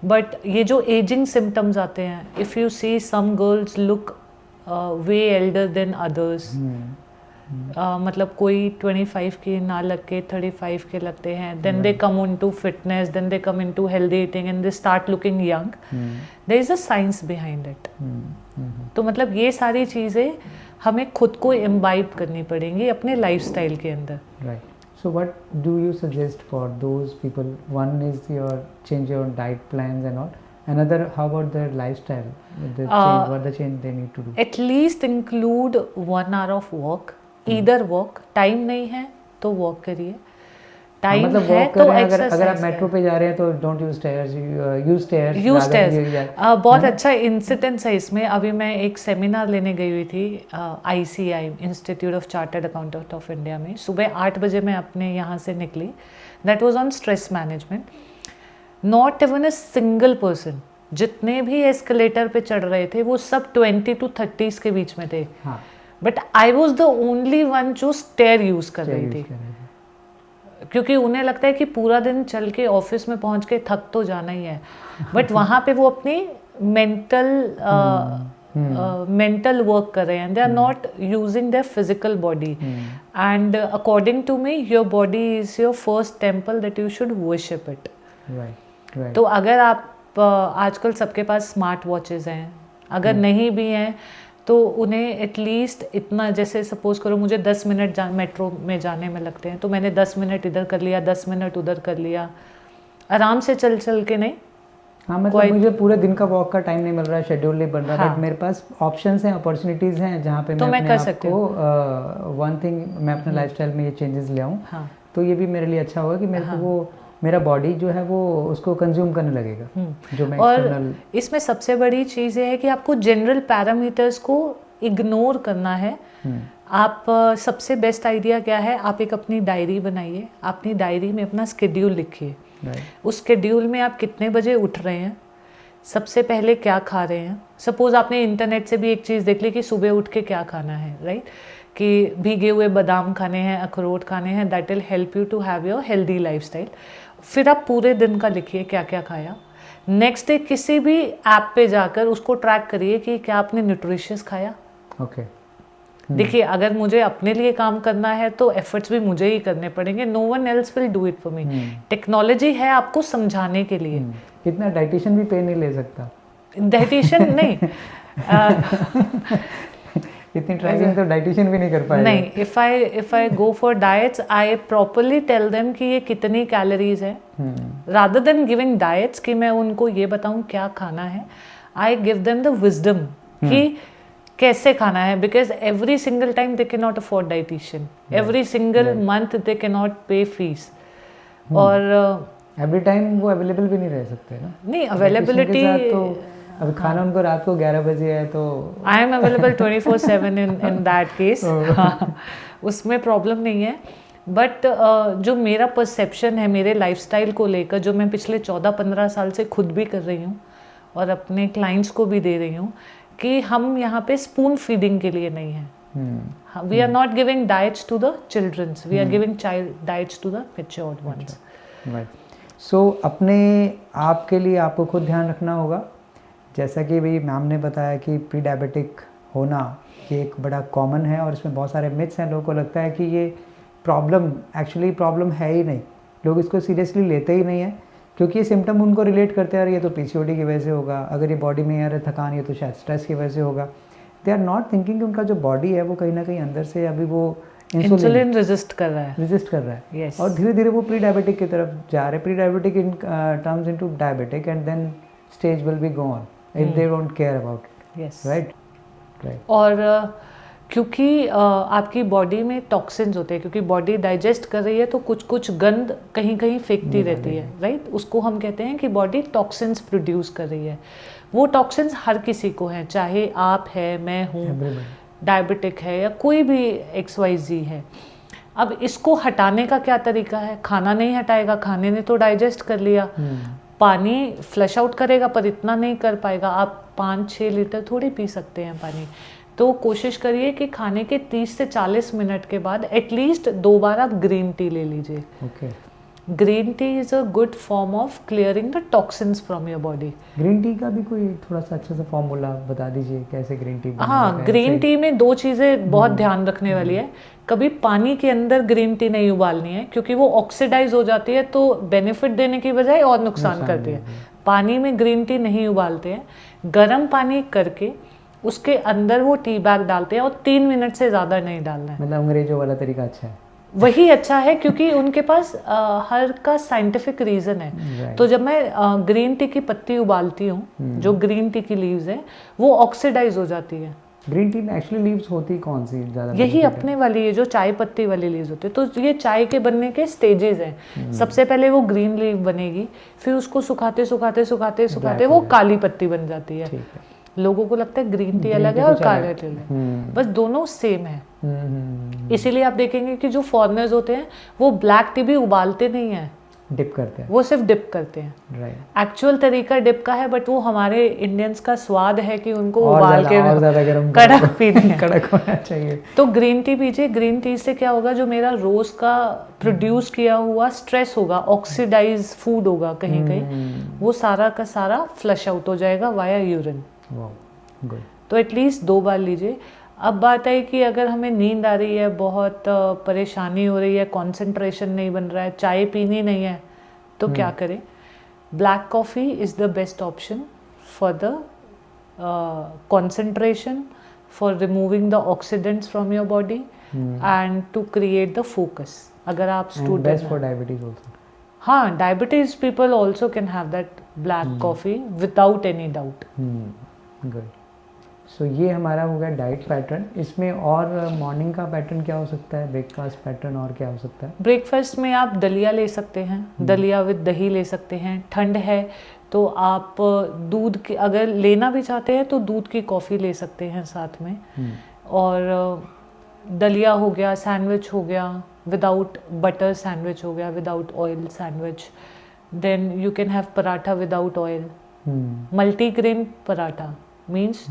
बट ये जो एजिंग सिम्टम्स आते हैं, if you see some girls look way elder than others. मतलब कोई 25 के ना लग के 35 के लगते हैं, then they come into fitness, then they come into healthy eating and they start looking young. There is a science behind it. तो मतलब ये सारी चीज़ें हमें खुद को इम्बाइब करनी पड़ेंगी अपने लाइफस्टाइल के अंदर। Right. So what do you suggest for those people? One is your change your diet plans and all. Another, how about their lifestyle? The change, what the change they need to do? At least include 1 hour of walk. Either walk, time नहीं है तो walk करिए, time मतलब है तो exercise. अगर आप metro पे जा रहे हैं तो don't use stairs, use stairs. बहुत अच्छा इंसिडेंस है इसमें। अभी मैं एक सेमिनार लेने गई हुई थी ICI, institute of chartered accountant of India में। सुबह 8 बजे मैं अपने यहाँ से निकली। That was on stress management. Not even a single person, जितने भी एस्केलेटर पे चढ़ रहे थे वो सब 20 to 30s के बीच में थे। But I was the only one जो स्टेयर यूज कर रही थी, क्योंकि उन्हें लगता है कि पूरा दिन चल के ऑफिस में पहुंच के थक तो जाना ही है। बट वहाँ पे वो अपनी मेंटल वर्क कर रहे हैं। They are not using their physical body. And according to me, your body is your first temple that you should worship it. तो अगर आप आजकल सबके पास स्मार्ट वॉचेस हैं, अगर नहीं भी हैं तो उन्हें एटलीस्ट इतना, जैसे सपोज करो मुझे 10 मिनट मेट्रो में जाने में लगते हैं, तो मैंने 10 मिनट इधर कर लिया, 10 मिनट उधर कर लिया, आराम से चल चल के नहीं। हाँ, मतलब मुझे पूरे दिन का वॉक का टाइम नहीं मिल रहा है, शेड्यूल नहीं बन रहा, बट मेरे पास ऑप्शंस हैं, अपॉर्चुनिटीज़ हैं जहाँ पे तो मैं कर अपने सकती हूँ वन थिंग, मैं अपने लाइफस्टाइल में ये चेंजेस ले आऊँ। तो ये भी मेरे लिए अच्छा होगा कि मेरे को वो मेरा बॉडी जो है वो उसको कंज्यूम करने लगेगा, जो मैं और इसमें सबसे बड़ी चीज़ ये है कि आपको जनरल पैरामीटर्स को इग्नोर करना है। आप सबसे बेस्ट आइडिया क्या है, आप एक अपनी डायरी बनाइए, अपनी डायरी में अपना स्केड्यूल लिखिए। उस स्केड्यूल में आप कितने बजे उठ रहे हैं, सबसे पहले क्या खा रहे हैं। सपोज आपने इंटरनेट से भी एक चीज़ देख ली कि सुबह उठ के क्या खाना है, राइट, कि भीगे हुए बादाम खाने हैं, अखरोट खाने हैं, that will help you to have your healthy lifestyle. फिर आप पूरे दिन का लिखिए क्या क्या खाया। नेक्स्ट डे किसी भी ऐप पे जाकर उसको ट्रैक करिए कि क्या आपने न्यूट्रिशियस खाया। ओके। देखिए, अगर मुझे अपने लिए काम करना है तो एफर्ट्स भी मुझे ही करने पड़ेंगे, no one else will do it for me. Technology है आपको समझाने के लिए। कितना डाइटिशियन भी पे नहीं ले सकता, डाइटिशियन नहीं इतनी ट्रैकिंग तो डाइटिशियन भी नहीं कर पाएगा। नहीं, if I go for diets I properly tell them कि ये कितनी कैलोरीज है, रादर देन गिविंग डाइट्स कि मैं उनको ये बताऊं क्या खाना है। I give them the wisdom कि कैसे खाना है, because every single time they can not afford dietitian, every single month they can not पे फीस, और एवरी टाइम वो अवेलेबल भी नहीं रह सकते ना। नहीं, अवेलेबिलिटी तो अब खाना उनको रात को 11 बजे है तो I am available 24/7 in that case, उसमें प्रॉब्लम नहीं है। बट जो मेरा परसेप्शन है मेरे लाइफस्टाइल को लेकर, जो मैं पिछले 14-15 साल से खुद भी कर रही हूँ और अपने क्लाइंट्स को भी दे रही हूँ, कि हम यहाँ पे स्पून फीडिंग के लिए नहीं है। We are not giving diets to the childrens, we are giving child diets to the matured ones. So अपने आप के लिए आपको खुद ध्यान रखना होगा, जैसा कि भाई मैम ने बताया कि प्री डायबिटिक होना ये एक बड़ा कॉमन है और इसमें बहुत सारे मिथ्स हैं। लोगों को लगता है कि ये प्रॉब्लम एक्चुअली प्रॉब्लम है ही नहीं, लोग इसको सीरियसली लेते ही नहीं है, क्योंकि ये सिम्टम उनको रिलेट करते हैं, ये तो पीसीओडी की वजह से होगा, अगर ये बॉडी में यार थकान ये तो शायद स्ट्रेस की वजह से होगा। दे आर नॉट थिंकिंग कि उनका जो बॉडी है वो कहीं ना कहीं अंदर से अभी वो इंसुलिन रेजिस्ट कर रहा है yes. और धीरे धीरे वो प्री डायबिटिक की तरफ जा रहे हैं। Pre diabetic in terms into diabetic and then stage will be go on if they don't care about it, right. और क्योंकि आपकी बॉडी में टॉक्सिन्स होते हैं, क्योंकि बॉडी डाइजेस्ट कर रही है तो कुछ कुछ गंद कहीं कहीं फेंकती रहती है, राइट। उसको हम कहते हैं कि बॉडी टॉक्सिन्स प्रोड्यूस कर रही है। वो टॉक्सिन्स हर किसी को हैं, चाहे आप है, मैं हूँ, डायबिटिक है या कोई भी XYZ है। अब इसको हटाने का क्या तरीका है? खाना नहीं हटाएगा, खाने ने तो डाइजेस्ट कर लिया। पानी फ्लश आउट करेगा पर इतना नहीं कर पाएगा। आप 5-6 लीटर थोड़ी पी सकते हैं पानी। तो कोशिश करिए कि खाने के 30 से 40 मिनट के बाद एटलीस्ट 2 बार आप ग्रीन टी ले लीजिए। Green tea is a good form of clearing the toxins from your body. Green tea का भी कोई थोड़ा सा अच्छा सा फॉर्मूला बता दीजिए, कैसे ग्रीन टी? हाँ, ग्रीन टी में 2 चीज़ें बहुत ध्यान रखने वाली है। कभी पानी के अंदर ग्रीन टी नहीं उबालनी है, क्योंकि वो ऑक्सीडाइज हो जाती है तो बेनिफिट देने की बजाय और नुकसान करती है। पानी में ग्रीन टी नहीं उबालते हैं, गर्म पानी करके उसके अंदर वो टी बैग डालते हैं और 3 मिनट से ज़्यादा नहीं डालना है। मतलब अंग्रेजों वाला तरीका अच्छा है, वही अच्छा है, क्योंकि उनके पास हर का साइंटिफिक रीज़न है। तो जब मैं ग्रीन टी की पत्ती उबालती हूँ, जो ग्रीन टी की लीव्स है वो ऑक्सीडाइज हो जाती है। ग्रीन टी में एक्चुअली लीव्स होती कौन सी ज़्यादा? यही अपने वाली है, जो चाय पत्ती वाली लीव्स होती है। तो ये चाय के बनने के स्टेजेस हैं। सबसे पहले वो ग्रीन लीव बनेगी, फिर उसको सुखाते सुखाते सुखाते सुखाते वो काली पत्ती बन जाती है। लोगों को लगता है ग्रीन टी अलग है और काला टी अलग है, बस दोनों सेम है। इसीलिए आप देखेंगे कि जो फॉरेनर्स होते हैं वो ब्लैक टी भी उबालते नहीं है, डिप करते हैं, वो सिर्फ डिप करते हैं। राइट। एक्चुअल तरीका डिप का है, बट वो हमारे इंडियंस का स्वाद है कि उनको और उबाल के और ज़्यादा गरम कड़क पीते हैं। कड़क होना चाहिए। तो ग्रीन टी पीजिए। ग्रीन टी से क्या होगा, जो मेरा रोज का प्रोड्यूस किया हुआ स्ट्रेस होगा, ऑक्सीडाइज फूड होगा कहीं कहीं, वो सारा का सारा फ्लश आउट हो जाएगा वाया यूरिन। गुड। तो एटलीस्ट 2 बार लीजिए। अब बात है कि अगर हमें नींद आ रही है, बहुत परेशानी हो रही है, कंसंट्रेशन नहीं बन रहा है, चाय पीनी नहीं है, तो क्या करें? Black coffee is the best option for the concentration, for removing the oxidants from your body and to create the focus. अगर आप student best for diabetes also. हाँ, diabetes people also can have that black coffee without any doubt. Good. So ये हमारा हो गया diet pattern. इसमें और morning का पैटर्न क्या हो सकता है, ब्रेकफास्ट पैटर्न और क्या हो सकता है? ब्रेकफास्ट में आप दलिया ले सकते हैं, दलिया विद दही ले सकते हैं। ठंड है तो आप दूध की, अगर लेना भी चाहते हैं तो दूध की कॉफ़ी ले सकते हैं साथ में। और दलिया हो गया, सैंडविच हो गया, विदाउट बटर सैंडविच हो गया, without oil sandwich. Then you can have paratha without oil. Multigrain paratha means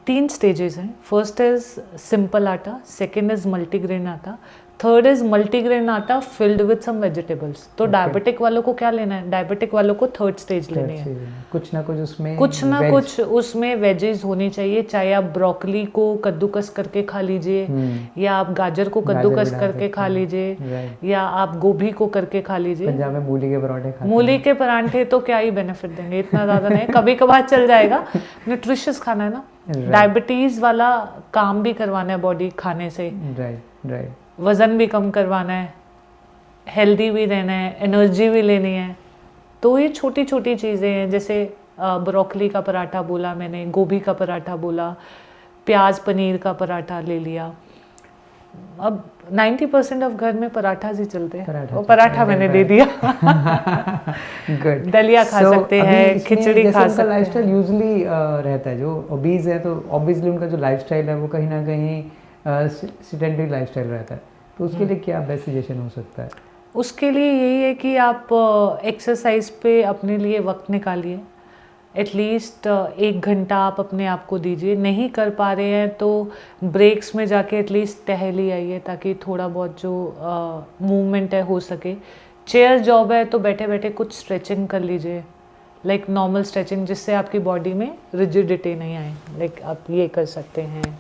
3 stages हैं। First is simple atta, second is multigrain atta, third is multigrain atta filled with some vegetables. तो डायबिटिक वालों को क्या लेना है, डायबिटिक वालों को थर्ड स्टेज लेनी है। कुछ ना कुछ उसमें वेजेस होनी चाहिए, चाहे आप ब्रोकली को कद्दूकस करके खा लीजिए, या आप गाजर को कद्दूकस करके खा लीजिए, या आप गोभी को करके खा लीजिए। पंजाब में मूली के पराठे खाते हैं। मूली के पराठे तो क्या ही बेनिफिट देंगे, इतना ज़्यादा नहीं, कभी कभार चल जाएगा। न्यूट्रिशियस खाना है ना, डायबिटीज़ वाला काम भी करवाना है बॉडी खाने से, राइट, वज़न भी कम करवाना है, हेल्दी भी रहना है, एनर्जी भी लेनी है। तो ये छोटी छोटी चीज़ें हैं, जैसे ब्रोकली का पराठा बोला मैंने, गोभी का पराठा बोला, प्याज पनीर का पराठा ले लिया। अब 90% ऑफ घर में पराठाज ही चलते हैं, वो पराठा मैंने दे दिया। गुड। दलिया खा सकते हैं, खिचड़ी खा सकते हैं। लाइफस्टाइल यूजुअली रहता है, जो ओबीज है तो ऑब्वियसली उनका जो लाइफस्टाइल है वो कहीं ना कहीं सेडेंटरी लाइफस्टाइल रहता है, तो उसके लिए क्या बेस्ट सजेशन हो सकता है? उसके लिए यही है कि आप एक्सरसाइज पे अपने लिए वक्त निकालिए, एटलीस्ट 1 घंटा आप अपने आप को दीजिए। नहीं कर पा रहे हैं तो ब्रेक्स में जाके एटलीस्ट टहल ही आइए, ताकि थोड़ा बहुत जो मूवमेंट है हो सके। चेयर जॉब है तो बैठे बैठे कुछ स्ट्रेचिंग कर लीजिए, लाइक नॉर्मल स्ट्रेचिंग, जिससे आपकी बॉडी में रिजिडिटी नहीं आए। लाइक आप ये कर सकते हैं,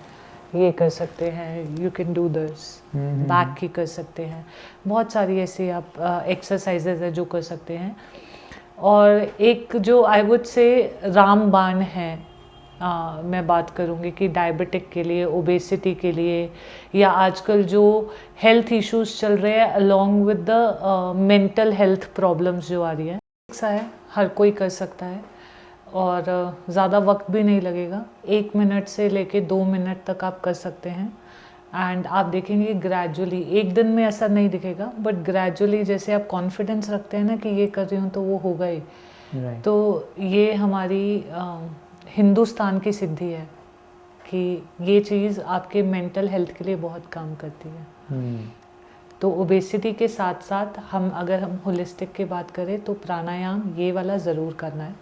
ये कर सकते हैं, you can do this, back की कर सकते हैं, बहुत सारी ऐसी आप एक्सरसाइजेज है जो कर सकते हैं। और एक जो आई वुड से रामबाण है, मैं बात करूँगी कि डायबिटिक के लिए, ओबेसिटी के लिए, या आजकल जो हेल्थ इश्यूज चल रहे हैं along with the mental health problems जो आ रही है, ऐसा है हर कोई कर सकता है और ज़्यादा वक्त भी नहीं लगेगा। 1 मिनट से लेके 2 मिनट तक आप कर सकते हैं, एंड आप देखेंगे ग्रेजुअली, एक दिन में ऐसा नहीं दिखेगा, बट ग्रेजुअली जैसे आप कॉन्फिडेंस रखते हैं ना कि ये कर रही हूँ तो वो होगा ही। तो ये हमारी हिंदुस्तान की सिद्धि है कि ये चीज़ आपके मेंटल हेल्थ के लिए बहुत काम करती है। तो ओबेसिटी के साथ साथ अगर हम होलिस्टिक की बात करें तो प्राणायाम ये वाला ज़रूर करना है।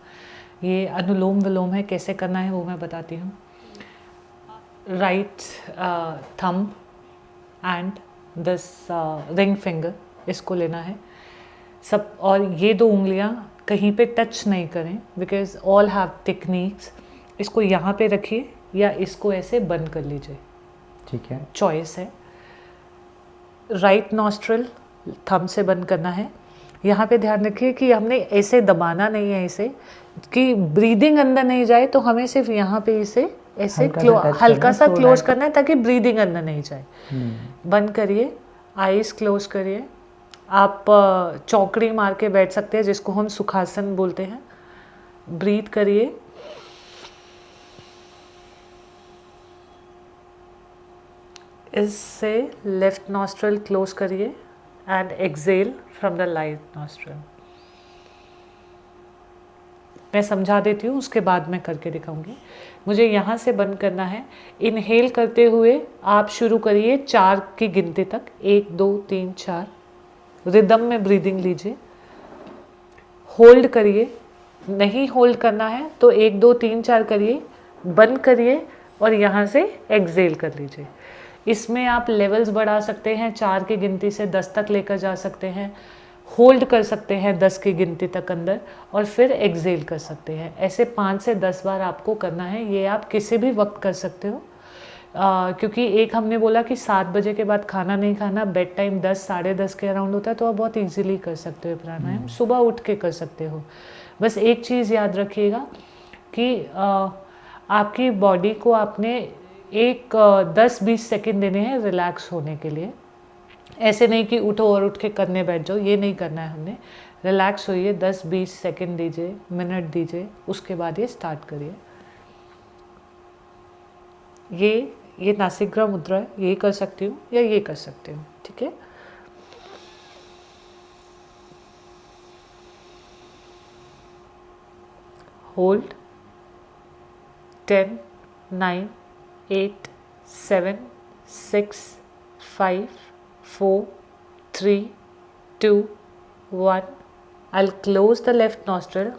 ये अनुलोम विलोम है, कैसे करना है वो मैं बताती हूँ। Right thumb and this ring finger, इसको लेना है सब, और ये 2 उंगलियां कहीं पे टच नहीं करें, बिकॉज ऑल हैव टेक्निक्स। इसको यहाँ पे रखिए या इसको ऐसे बंद कर लीजिए, ठीक है, चॉइस है। राइट नॉस्ट्रिल थंब से बंद करना है। यहाँ पे ध्यान रखिए कि हमने ऐसे दबाना नहीं है इसे, कि ब्रीदिंग अंदर नहीं जाए, तो हमें सिर्फ यहाँ पे इसे ऐसे हल्का सा क्लोज करना है ताकि ब्रीदिंग अंदर नहीं जाए। बंद करिए, आईज क्लोज करिए। आप चौकड़ी मार के बैठ सकते हैं, जिसको हम सुखासन बोलते हैं। ब्रीथ करिए, इससे लेफ्ट नॉस्ट्रल क्लोज करिए and exhale from the right nostril. मैं समझा देती हूँ, उसके बाद मैं करके दिखाऊंगी। मुझे यहाँ से बंद करना है। इनहेल करते हुए आप शुरू करिए 4 की गिनती तक, 1 2 3 4, रिदम में ब्रीदिंग लीजिए। होल्ड करिए, नहीं होल्ड करना है तो 1 2 3 4 करिए, बंद करिए और यहाँ से एक्सेल कर लीजिए। इसमें आप लेवल्स बढ़ा सकते हैं, 4 की गिनती से 10 तक लेकर जा सकते हैं, होल्ड कर सकते हैं 10 की गिनती तक अंदर, और फिर एक्सेल कर सकते हैं। ऐसे 5 से 10 बार आपको करना है। ये आप किसी भी वक्त कर सकते हो, क्योंकि एक हमने बोला कि 7 बजे के बाद खाना नहीं खाना, बेड टाइम 10 साढ़े 10 के अराउंड होता है, तो आप बहुत इजीली कर सकते हो प्राणायाम। सुबह उठ के कर सकते हो। बस एक चीज़ याद रखिएगा कि आपकी बॉडी को आपने 10-20 सेकेंड देने हैं रिलैक्स होने के लिए। ऐसे नहीं कि उठो और उठ के करने बैठ जाओ, ये नहीं करना है हमने। रिलैक्स होइए, 10-20 सेकेंड दीजिए, मिनट दीजिए, उसके बाद ये स्टार्ट करिए। ये नासिका मुद्रा है, ये कर सकती हूँ या ये कर सकती हूँ, ठीक है। Hold 10 9 8 7 6 5 4 3 2 1। I'll close the left nostril।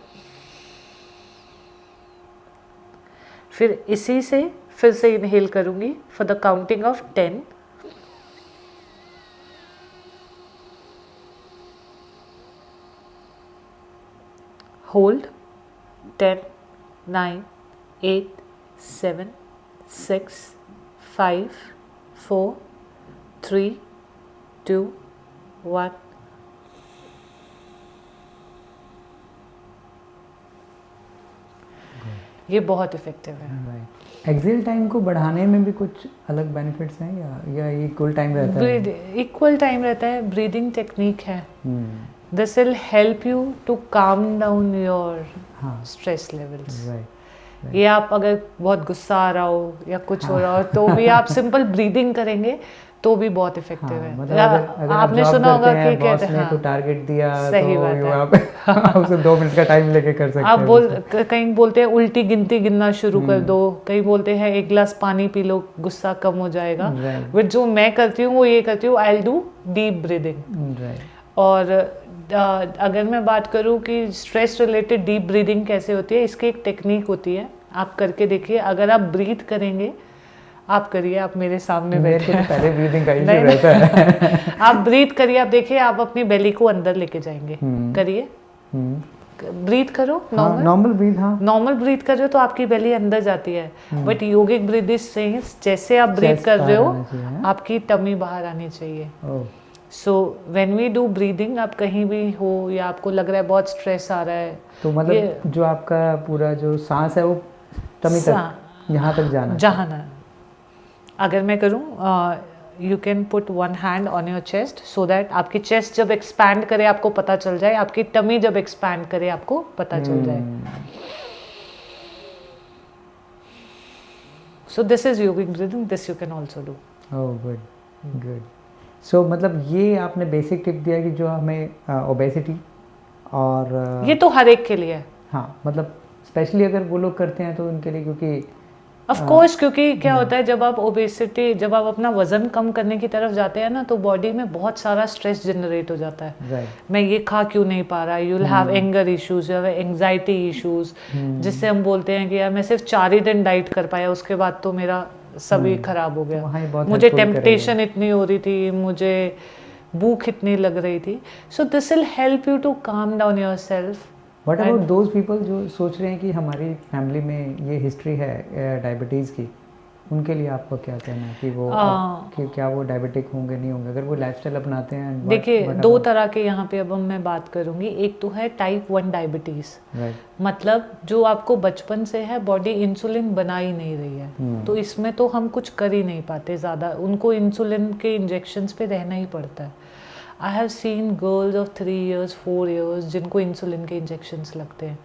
फिर इसी से फिर से इनहेल करूंगी for the counting of 10 hold 10 9 8 7 6 5 4 3 2 1. ये बहुत इफेक्टिव है। एक्सेल टाइम को बढ़ाने में भी कुछ अलग बेनिफिट्स हैं या इक्वल टाइम रहता है? इक्वल टाइम रहता है। ब्रीदिंग टेक्निक है। This will help you to calm down your stress levels. ये आप अगर बहुत गुस्सा आ रहा हो या कुछ हो रहा हो तो भी आप सिंपल ब्रीदिंग करेंगे तो भी बहुत इफेक्टिव है। मतलब अगर आपने सुना होगा कि कहते हैं को टारगेट दिया सही तो बात है। आप उसे 2 मिनट का टाइम लेके कर सकते आप कहीं बोलते हैं उल्टी गिनती गिनना शुरू कर दो, कहीं बोलते हैं 1 गिलास पानी पी लो, गुस्सा कम हो जाएगा। बट जो मैं करती हूँ वो ये करती हूँ, I will do deep breathing. और अगर मैं बात करूँ कि स्ट्रेस रिलेटेड डीप ब्रीदिंग कैसे होती है, इसकी एक टेक्निक होती है, आप करके देखिए। अगर आप ब्रीथ करेंगे, आप करिए, आप मेरे सामने बैठे हैं। पहले ब्रीदिंग का इशू रहता है। आप ब्रीथ करिए, आप देखिए आप अपनी बेली को अंदर लेके जाएंगे। करिए, ब्रीथ करो, नॉर्मल ब्रीथ। हाँ, नॉर्मल ब्रीथ कर रहे हो तो आपकी बेली अंदर जाती है। But yogic breath is saying जैसे आप ब्रीथ कर रहे हो आपकी टमी बाहर आनी चाहिए। So when we do breathing, आप कहीं भी हो या आपको लग रहा है बहुत स्ट्रेस आ रहा है, तो मतलब जो आपका पूरा जो सांस है वो टमी तक, यहाँ तक जाना। अगर मैं करूँ, you can put 1 hand on your chest so that आपकी चेस्ट जब एक्सपैंड करे आपको पता चल जाए, आपकी टमी जब एक्सपैंड करे आपको पता चल जाए। So this is yogic breathing, this you can also do. Oh good. So मतलब ये आपने बेसिक टिप दिया कि जो हमें ओबेसिटी और ये तो हर एक के लिए है। हाँ, मतलब स्पेशली अगर वो लोग करते हैं तो उनके लिए, क्योंकि ऑफ कोर्स, क्योंकि क्या होता है जब आप ओबेसिटी, जब आप अपना वजन कम करने की तरफ जाते हैं ना, तो बॉडी में बहुत सारा स्ट्रेस जनरेट हो जाता है। मैं ये खा क्यों नहीं पा रहा, you will have anger issues, you have anxiety issues, जिससे हम बोलते हैं कि यार मैं सिर्फ 4 ही दिन डाइट कर पाया, उसके बाद तो मेरा सभी खराब हो गया, मुझे टेम्पटेशन इतनी हो रही थी, मुझे भूख इतनी लग रही थी। So this will help you to calm down yourself. What about those people जो सोच रहे हैं कि हमारी फैमिली में ये हिस्ट्री है डायबिटीज़ की, उनके लिए आपका क्या कहना है कि वो कि क्या वो डायबिटिक होंगे नहीं होंगे अगर वो लाइफस्टाइल अपनाते हैं? देखिए, 2 तरह के यहाँ पे अब मैं बात करूँगी। एक तो है टाइप 1 डायबिटीज़, मतलब जो आपको बचपन से है, बॉडी इंसुलिन बना ही नहीं रही है, तो इसमें तो हम कुछ कर ही नहीं पाते ज़्यादा, उनको इंसुलिन के इंजेक्शंस पे रहना ही पड़ता है। I have seen girls of 3 years 4 years जिनको इंसुलिन के इंजेक्शंस लगते हैं।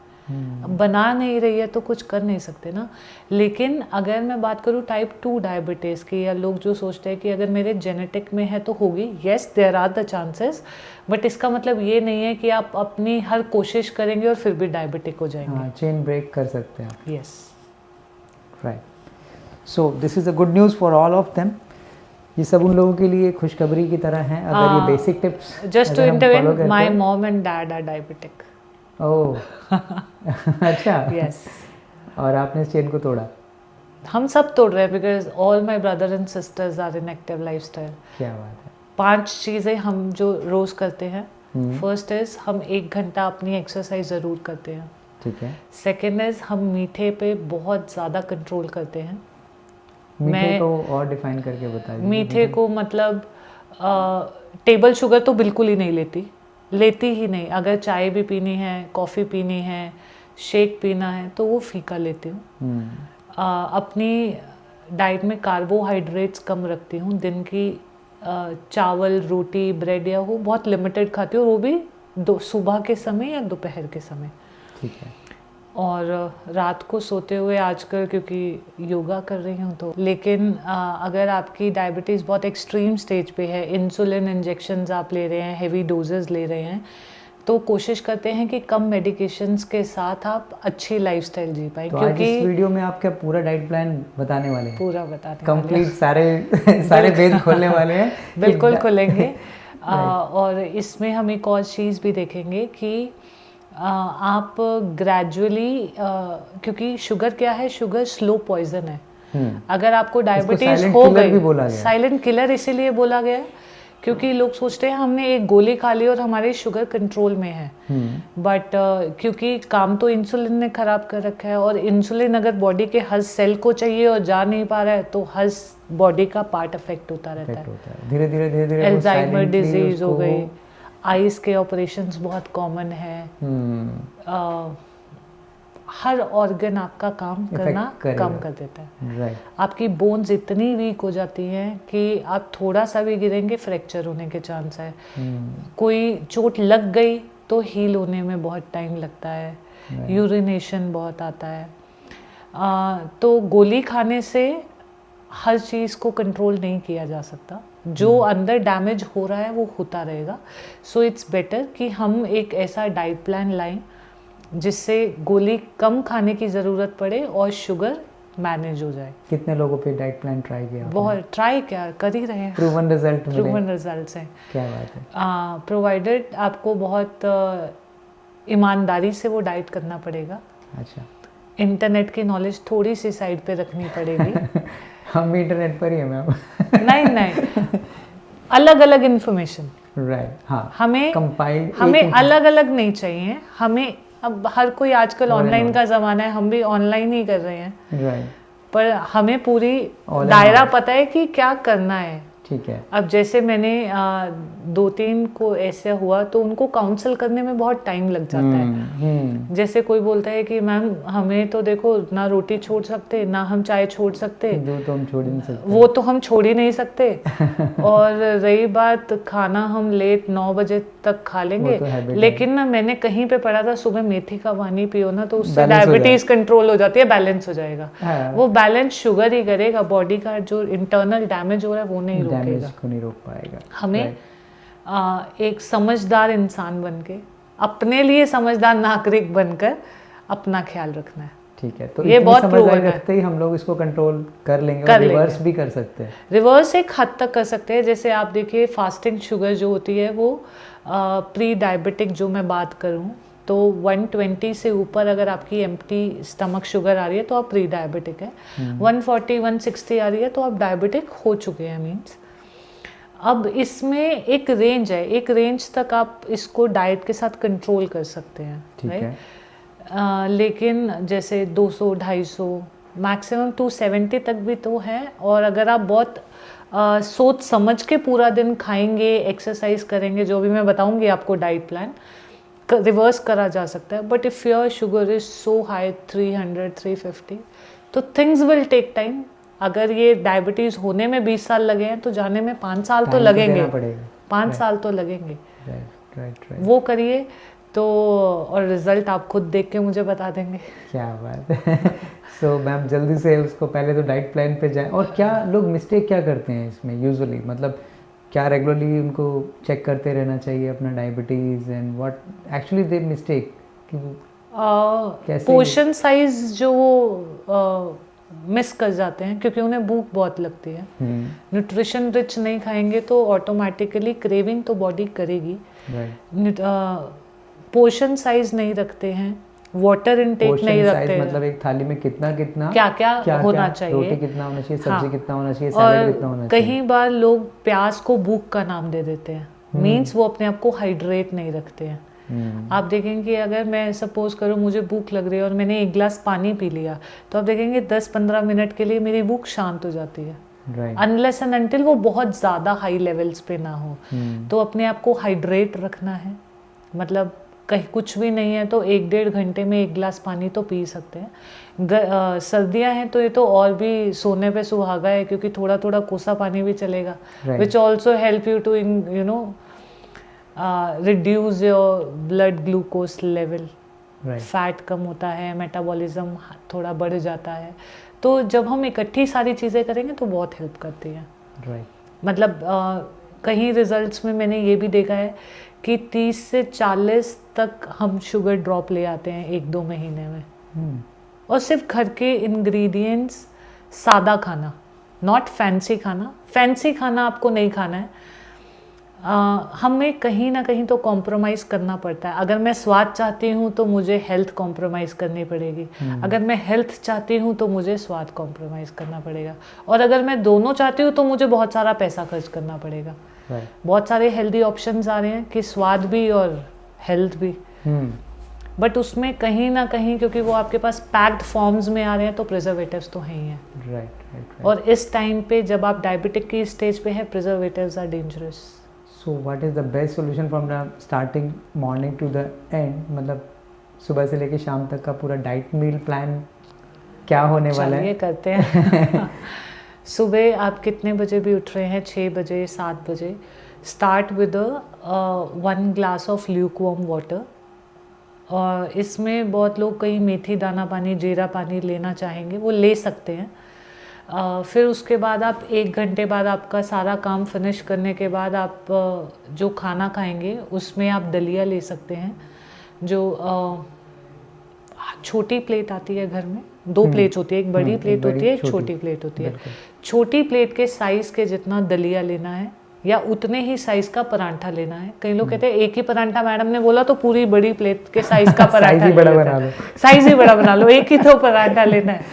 बना नहीं रही है तो कुछ कर नहीं सकते ना। लेकिन अगर मैं बात करूँ टाइप 2 डायबिटीज़ की, या लोग जो सोचते हैं कि अगर मेरे जेनेटिक में है तो होगी, yes there are the chances, but इसका मतलब ये नहीं है कि आप अपनी हर कोशिश करेंगे और फिर भी डायबिटिक हो जाएंगे। चेन ब्रेक कर सकते हैं आप। Yes, right. So this is a good news for all of them. ये सब उन लोगों के लिए खुशखबरी की तरह हैं अगर ये basic tips. Just to intervene, my mom and dad are diabetic. Oh अच्छा। यस। और आपने इस चेन को तोड़ा? हम सब तोड़ रहे हैं, because all my brother and sisters are inactive lifestyle. क्या बात है। 5 चीज़ें हम जो रोज़ करते हैं। फर्स्ट इज़ हम 1 घंटा अपनी एक्सरसाइज ज़रूर करते हैं। ठीक है। सेकेंड इज़ हम मीठे पे बहुत ज़्यादा कंट्रोल करते हैं। मीठे को और डिफाइन करके बताइए। मीठे को मतलब टेबल शुगर तो बिल्कुल ही नहीं लेती ही नहीं। अगर चाय भी पीनी है, कॉफ़ी पीनी है, शेक पीना है तो वो फीका लेती हूँ। अपनी डाइट में कार्बोहाइड्रेट्स कम रखती हूँ। दिन की चावल, रोटी, ब्रेड या वो बहुत लिमिटेड खाती हूँ, वो भी सुबह के समय या दोपहर के समय। ठीक है। और रात को सोते हुए आजकल क्योंकि योगा कर रही हूँ तो, लेकिन अगर आपकी डायबिटीज़ बहुत एक्सट्रीम स्टेज पे है, इंसुलिन इंजेक्शंस आप ले रहे हैं, हेवी डोजेस ले रहे हैं, तो कोशिश करते हैं कि कम मेडिकेशंस के साथ आप अच्छी लाइफस्टाइल जी पाएं। तो क्योंकि आज इस वीडियो में आप क्या पूरा डाइट प्लान बताने वाले हैं? पूरा बताने कंप्लीट सारे वेद खोलने वाले हैं। बिल्कुल खोलेंगे। और इसमें हम एक और चीज़ भी देखेंगे कि आप ग्रेजुअली, क्योंकि शुगर क्या है, शुगर स्लो पॉइजन है। अगर आपको डायबिटीज हो गई, साइलेंट किलर इसीलिए बोला गया है क्योंकि लोग सोचते हैं हमने एक गोली खा ली और हमारी शुगर कंट्रोल में है, बट क्योंकि काम तो इंसुलिन ने खराब कर रखा है, और इंसुलिन अगर बॉडी के हर सेल को चाहिए और जा नहीं पा रहा है तो हर बॉडी का पार्ट अफेक्ट होता रहता है। धीरे धीरे एल्जाइमर डिजीज हो गई, आईज के ऑपरेशंस बहुत कॉमन है, हर ऑर्गन आपका काम करना कम कर देता है। आपकी बोन्स इतनी वीक हो जाती हैं कि आप थोड़ा सा भी गिरेंगे फ्रैक्चर होने के चांस है। कोई चोट लग गई तो हील होने में बहुत टाइम लगता है, यूरिनेशन बहुत आता है। तो गोली खाने से हर चीज़ को कंट्रोल नहीं किया जा सकता, जो अंदर डैमेज हो रहा है वो होता रहेगा। सो इट्स बेटर कि हम एक ऐसा डाइट प्लान लाएं जिससे गोली कम खाने की ज़रूरत पड़े और शुगर मैनेज हो जाए। कितने लोगों पे डाइट प्लान ट्राई किया? बहुत ट्राई क्या कर ही रहे हैं, प्रूवन रिजल्ट्स हैं। क्या बात है। प्रोवाइडेड आपको बहुत ईमानदारी से वो डाइट करना पड़ेगा। अच्छा, इंटरनेट की नॉलेज थोड़ी सी साइड पे रखनी पड़ेगी। हम भी इंटरनेट पर ही हैं मैम। नहीं अलग अलग इन्फॉर्मेशन, राइट। हाँ, हमें कंपाइल अलग अलग नहीं चाहिए। हमें अब हर कोई आजकल ऑनलाइन का ज़माना है, हम भी ऑनलाइन ही कर रहे हैं, राइट। पर हमें पूरी दायरा पता है कि क्या करना है। ठीक है। अब जैसे मैंने 2-3 को ऐसे हुआ तो उनको काउंसल करने में बहुत टाइम लग जाता है। जैसे कोई बोलता है कि मैम हमें तो देखो ना रोटी छोड़ सकते ना हम चाय छोड़ सकते, तो हम छोड़ ही नहीं सकते, वो तो हम छोड़ ही नहीं सकते। और रही बात खाना, हम लेट 9 बजे तक खा लेंगे, तो लेकिन ना मैंने कहीं पे पढ़ा था सुबह मेथी का पानी पियो ना तो उससे डायबिटीज कंट्रोल हो जाती है, बैलेंस हो जाएगा। वो बैलेंस शुगर ही करेगा, बॉडी का जो इंटरनल डैमेज हो रहा है वो नहीं रोकेगा, को नहीं रोक पाएगा। हमें एक समझदार इंसान बनके, अपने लिए समझदार नागरिक बनकर अपना ख्याल रखना है। ठीक है, तो ये बहुत समझदारी रखते ही हम लोग इसको कंट्रोल कर लेंगे और रिवर्स भी कर सकते हैं। रिवर्स एक हद तक कर सकते हैं। जैसे आप देखिए फास्टिंग शुगर जो होती है वो प्री डायबिटिक जो मैं बात करूं तो 120 से ऊपर अगर आपकी एम्प्टी स्टमक शुगर आ रही है तो आप प्री डायबिटिक है। 140-160 आ रही है तो आप डायबिटिक हो चुके हैं मीन्स। अब इसमें एक रेंज है, एक रेंज तक आप इसको डाइट के साथ कंट्रोल कर सकते हैं, राइट। लेकिन जैसे 200-250 मैक्सिमम 270 तक भी तो है। और अगर आप बहुत सोच समझ के पूरा दिन खाएंगे, एक्सरसाइज करेंगे, जो भी मैं बताऊंगी आपको डाइट प्लान, रिवर्स करा जा सकता है। But if your sugar is so high 300-350 तो थिंग्स विल टेक टाइम। अगर ये डायबिटीज़ होने में 20 साल लगे हैं तो जाने में 5 साल तो लगेंगे, 5 साल तो लगेंगे। राइट। वो करिए तो, और रिजल्ट आप खुद देख के मुझे बता देंगे। क्या बात है। सो मैम जल्दी से उसको पहले तो डाइट प्लान पे जाएं। और क्या लोग मिस्टेक क्या करते हैं इसमें यूजुअली, मतलब क्या रेगुलरली उनको चेक करते रहना चाहिए अपना diabetes and what actually they mistake? Portion size जो वो मिस कर जाते हैं क्योंकि उन्हें भूख बहुत लगती है। न्यूट्रिशन रिच नहीं खाएंगे तो ऑटोमेटिकली क्रेविंग तो बॉडी करेगी। पोर्शन साइज नहीं रखते हैं, वाटर इनटेक नहीं रखते हैं, मतलब एक थाली में कितना क्या होना चाहिए, रोटी कितना होना चाहिए, सब्जी कितना होना चाहिए, सैलेड कितना होना चाहिए। कई बार लोग प्याज को भूख का नाम दे देते हैं, मीन्स वो अपने आप को हाइड्रेट नहीं रखते हैं। आप देखेंगे अगर मैं सपोज करूँ मुझे भूख लग रही है और मैंने 1 गिलास पानी पी लिया तो आप देखेंगे 10-15 मिनट के लिए मेरी भूख शांत हो जाती है, अनलेस एंड अनटिल वो बहुत ज़्यादा हाई लेवल्स पे ना हो। तो अपने आप को हाइड्रेट रखना है, मतलब कहीं कुछ भी नहीं है तो 1-1.5 घंटे में 1 गिलास पानी तो पी सकते हैं। सर्दियां हैं तो ये तो और भी सोने पे सुहागा है क्योंकि थोड़ा थोड़ा कोसा पानी भी चलेगा, which also help you to reduce your blood glucose level. Fat कम होता है, मेटाबॉलिज्म थोड़ा बढ़ जाता है। तो जब हम इकट्ठी सारी चीज़ें करेंगे तो बहुत हेल्प करती है। मतलब कहीं रिजल्ट्स में मैंने ये भी देखा है कि 30 से 40 तक हम शुगर ड्रॉप ले आते हैं 1-2 महीने में। और सिर्फ घर के इंग्रेडिएंट्स, सादा खाना, नॉट फैंसी खाना। फैंसी खाना आपको नहीं खाना है। हमें कहीं ना कहीं तो कॉम्प्रोमाइज़ करना पड़ता है। अगर मैं स्वाद चाहती हूँ तो मुझे हेल्थ कॉम्प्रोमाइज़ करनी पड़ेगी, अगर मैं हेल्थ चाहती हूँ तो मुझे स्वाद कॉम्प्रोमाइज़ करना पड़ेगा, और अगर मैं दोनों चाहती हूँ तो मुझे बहुत सारा पैसा खर्च करना पड़ेगा। राइट। बहुत सारे हेल्दी ऑप्शंस आ रहे हैं कि स्वाद भी और हेल्थ भी, बट उसमें कहीं ना कहीं क्योंकि वो आपके पास पैक्ड फॉर्म्स में आ रहे हैं तो प्रिजर्वेटिव्स तो हैं ही हैं। राइट। और इस टाइम पे जब आप डायबिटिक की स्टेज पे हैं, preservatives are dangerous. So what is the best solution from the starting morning to the end, मतलब सुबह से लेके शाम तक का पूरा डाइट मील प्लान क्या होने वाला है? ये करते हैं। सुबह आप कितने बजे भी उठ रहे हैं, 6 बजे 7 बजे, start with 1 glass of lukewarm water. और इसमें बहुत लोग कहीं मेथी दाना पानी, जीरा पानी लेना चाहेंगे, वो ले सकते हैं। फिर उसके बाद आप 1 घंटे बाद आपका सारा काम फिनिश करने के बाद आप जो खाना खाएंगे उसमें आप दलिया ले सकते हैं। जो छोटी प्लेट आती है घर में, 2 प्लेट होती है, एक बड़ी प्लेट होती है, एक छोटी प्लेट होती है। छोटी प्लेट के साइज़ के जितना दलिया लेना है या उतने ही साइज़ का परांठा लेना है। कई लोग कहते हैं एक ही परांठा मैडम ने बोला तो पूरी बड़ी प्लेट के साइज़ का परांठा साइज़ ही बड़ा बना लो, साइज़ ही बड़ा बना लो, एक ही तो परांठा लेना है,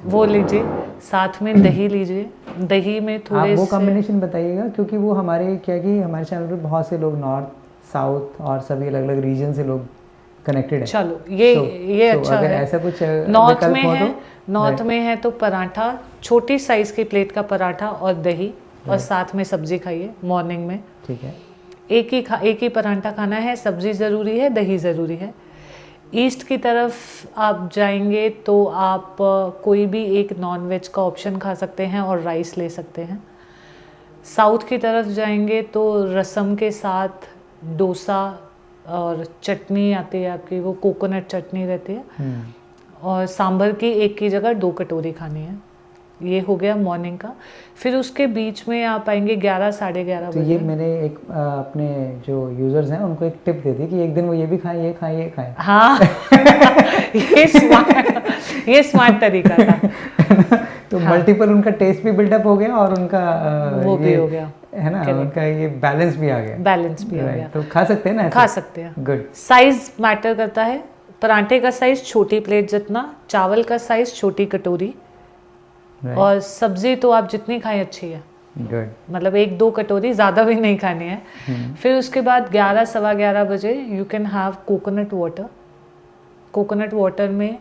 वो लीजिए। साथ में दही लीजिए, दही में थोड़े आप वो कॉम्बिनेशन बताइएगा क्योंकि वो हमारे क्या कि हमारे चैनल पे बहुत से लोग नॉर्थ साउथ और सभी अलग अलग रीजन से लोग कनेक्टेड है। चलो ये अच्छा अगर है। ऐसा कुछ नॉर्थ में है, नॉर्थ में है तो पराठा, छोटी साइज की प्लेट का पराठा और दही और साथ में सब्जी खाइए मॉर्निंग में। ठीक है। एक ही पराठा खाना है, सब्जी ज़रूरी है, दही ज़रूरी है। ईस्ट की तरफ आप जाएंगे तो आप कोई भी एक नॉन वेज का ऑप्शन खा सकते हैं और राइस ले सकते हैं। साउथ की तरफ जाएंगे तो रसम के साथ डोसा और चटनी आती है आपकी, वो कोकोनट चटनी रहती है, और सांभर की एक की जगह 2 कटोरी खानी है। ये हो गया मॉर्निंग का। फिर उसके बीच में आप आएंगे 11 साढ़े 11 बजे। तो ये मैंने एक अपने जो यूजर्स हैं उनको एक टिप दे दी कि एक दिन वो ये भी खाएं, ये खाएं, ये खाएं। हाँ। ये स्मार्ट तरीका था। तो मल्टीपल उनका टेस्ट भी बिल्डअप हो गया और उनका वो भी हो गया, है ना, उनका ये बैलेंस भी आ गया। बैलेंस भी आ गया। तो खा सकते हैं ना, खा सकते हैं। गुड। साइज मैटर करता है। परांठे का साइज छोटी प्लेट जितना, चावल का साइज छोटी कटोरी, और सब्जी तो आप जितनी खाएं अच्छी है। गुड। मतलब 1-2 कटोरी, ज़्यादा भी नहीं खानी है। फिर उसके बाद 11 सवा 11 बजे you can have coconut water. Coconut water में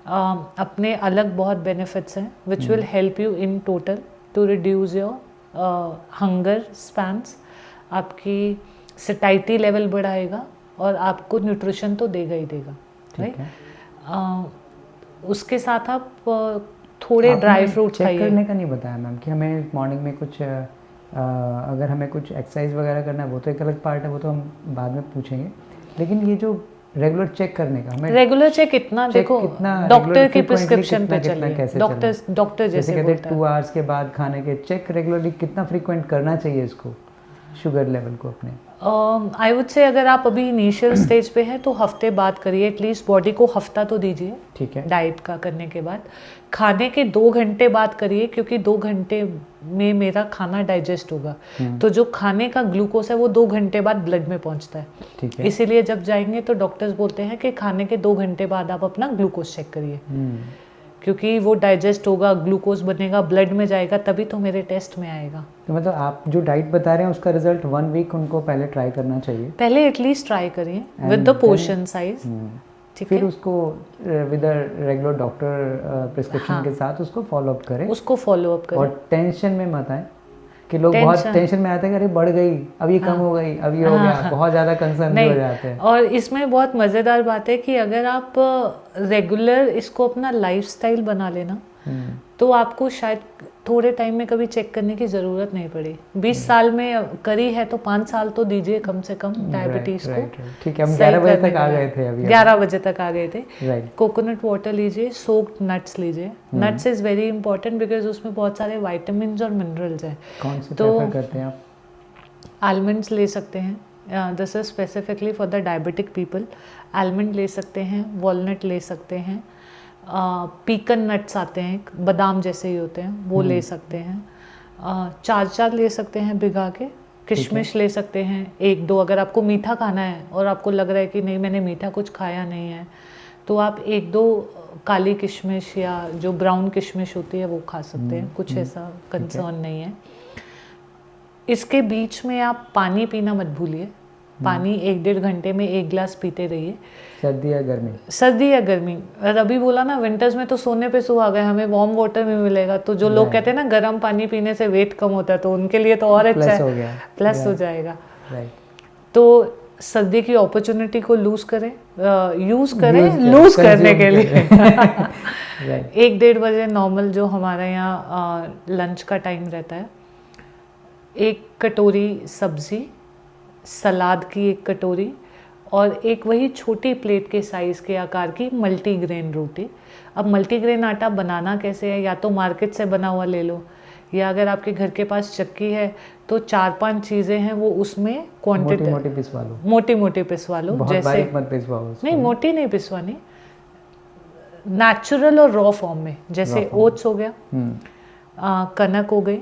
अपने अलग बहुत बेनिफिट्स हैं which will help you in total two reduce your hunger spans. आपकी सटाइटी लेवल बढ़ाएगा और आपको न्यूट्रिशन तो देगा ही देगा, राइट। उसके साथ आप थोड़े ड्राई फ्रूट्स खाइए। चेक करने का नहीं बताया मैम कि हमें मॉर्निंग में कुछ अगर हमें कुछ एक्सरसाइज वगैरह करना है वो तो एक अलग पार्ट है, वो तो हम बाद में पूछेंगे। लेकिन ये जो रेगुलर चेक करने का, हमें रेगुलर चेक इतना देखो डॉक्टर की प्रिस्क्रिप्शन पे चलिए, डॉक्टर जैसे कहते हैं 2 आवर्स के बाद खाने के चेक रेगुलरली कितना फ्रीक्वेंट करना चाहिए इसको, शुगर लेवल को अपने? आई वुड से अगर आप अभी इनिशियल स्टेज पे हैं तो हफ्ते बाद करिए, एटलीस्ट बॉडी को हफ्ता तो दीजिए। ठीक है। डाइट का करने के बाद खाने के 2 घंटे बाद करिए, क्योंकि 2 घंटे में मेरा खाना डाइजेस्ट होगा। तो जो खाने का ग्लूकोज है वो 2 घंटे बाद ब्लड में पहुंचता है। ठीक है। इसीलिए जब जाएंगे तो डॉक्टर्स बोलते हैं कि खाने के 2 घंटे बाद आप अपना ग्लूकोज चेक करिए, क्योंकि वो डाइजेस्ट होगा, ग्लूकोज बनेगा, ब्लड में जाएगा, तभी तो मेरे टेस्ट में आएगा। तो मतलब आप जो डाइट बता रहे हैं उसका रिजल्ट 1 वीक उनको पहले ट्राई करना चाहिए, पहले एटलीस्ट ट्राई करिए विद द पोर्शन साइज। ठीक है। फिर उसको विद रेगुलर डॉक्टर प्रिस्क्रिप्शन के साथ उसको फॉलो अप करें, उसको फॉलो अप करें। और टेंशन में मत आए कि लोग बहुत टेंशन में आते हैं कि अरे बढ़ गई, अब ये कम हो गई, अब ये हो गया, बहुत ज़्यादा कंसर्न हो जाते हैं। और इसमें बहुत मज़ेदार बात है कि अगर आप रेगुलर इसको अपना लाइफस्टाइल बना लेना तो आपको शायद थोड़े टाइम में कभी चेक करने की ज़रूरत नहीं पड़ी। 20 साल में करी है तो 5 साल तो दीजिए कम से कम डायबिटीज़ को। ठीक है, हम 11 बजे तक आ गए थे, अभी 11 बजे तक आ गए थे। राइट। कोकोनट वाटर लीजिए, सोक्ड नट्स लीजिए। Nuts is very important because उसमें बहुत सारे वाइटामिन और मिनरल्स हैं। कौन से प्रेफर करते हैं आप? आलमंड्स ले सकते हैं, this is specifically for the diabetic people. Almond ले सकते हैं, वॉलनट ले सकते हैं, पीकन नट्स आते हैं, बादाम जैसे ही होते हैं, वो ले सकते हैं। चार ले सकते हैं भिगा के। किशमिश ले सकते हैं 1-2, अगर आपको मीठा खाना है और आपको लग रहा है कि नहीं मैंने मीठा कुछ खाया नहीं है तो आप 1-2 काली किशमिश या जो ब्राउन किशमिश होती है वो खा सकते हैं, कुछ ऐसा कंसर्न नहीं है। इसके बीच में आप पानी पीना मत भूलिए। पानी 1-1.5 घंटे में 1 गिलास पीते रहिए। सर्दी या गर्मी? सर्दी या गर्मी। और अभी बोला ना विंटर्स में तो सोने पे सुहागा है, हमें वार्म वाटर में मिलेगा, तो जो लोग कहते हैं ना गर्म पानी पीने से वेट कम होता है, तो उनके लिए तो और अच्छा है, प्लस हो जाएगा। तो सर्दी की अपॉर्चुनिटी को यूज़ करें लूज करने के लिए 1-1.5 बजे नॉर्मल जो हमारे यहाँ लंच का टाइम रहता है, 1 कटोरी सब्जी, सलाद की 1 कटोरी और एक वही छोटी प्लेट के साइज़ के आकार की मल्टीग्रेन रोटी। अब मल्टीग्रेन आटा बनाना कैसे है, या तो मार्केट से बना हुआ ले लो, या अगर आपके घर के पास चक्की है तो 4-5 चीज़ें हैं वो उसमें क्वांटिटी मोटी पिसवा लो। बहुत जैसे बारीक मत पिसवाओ। नहीं, मोटी नहीं पिसवानी, नेचुरल और रॉ फॉर्म में। जैसे ओट्स हो गया, कनक हो गई,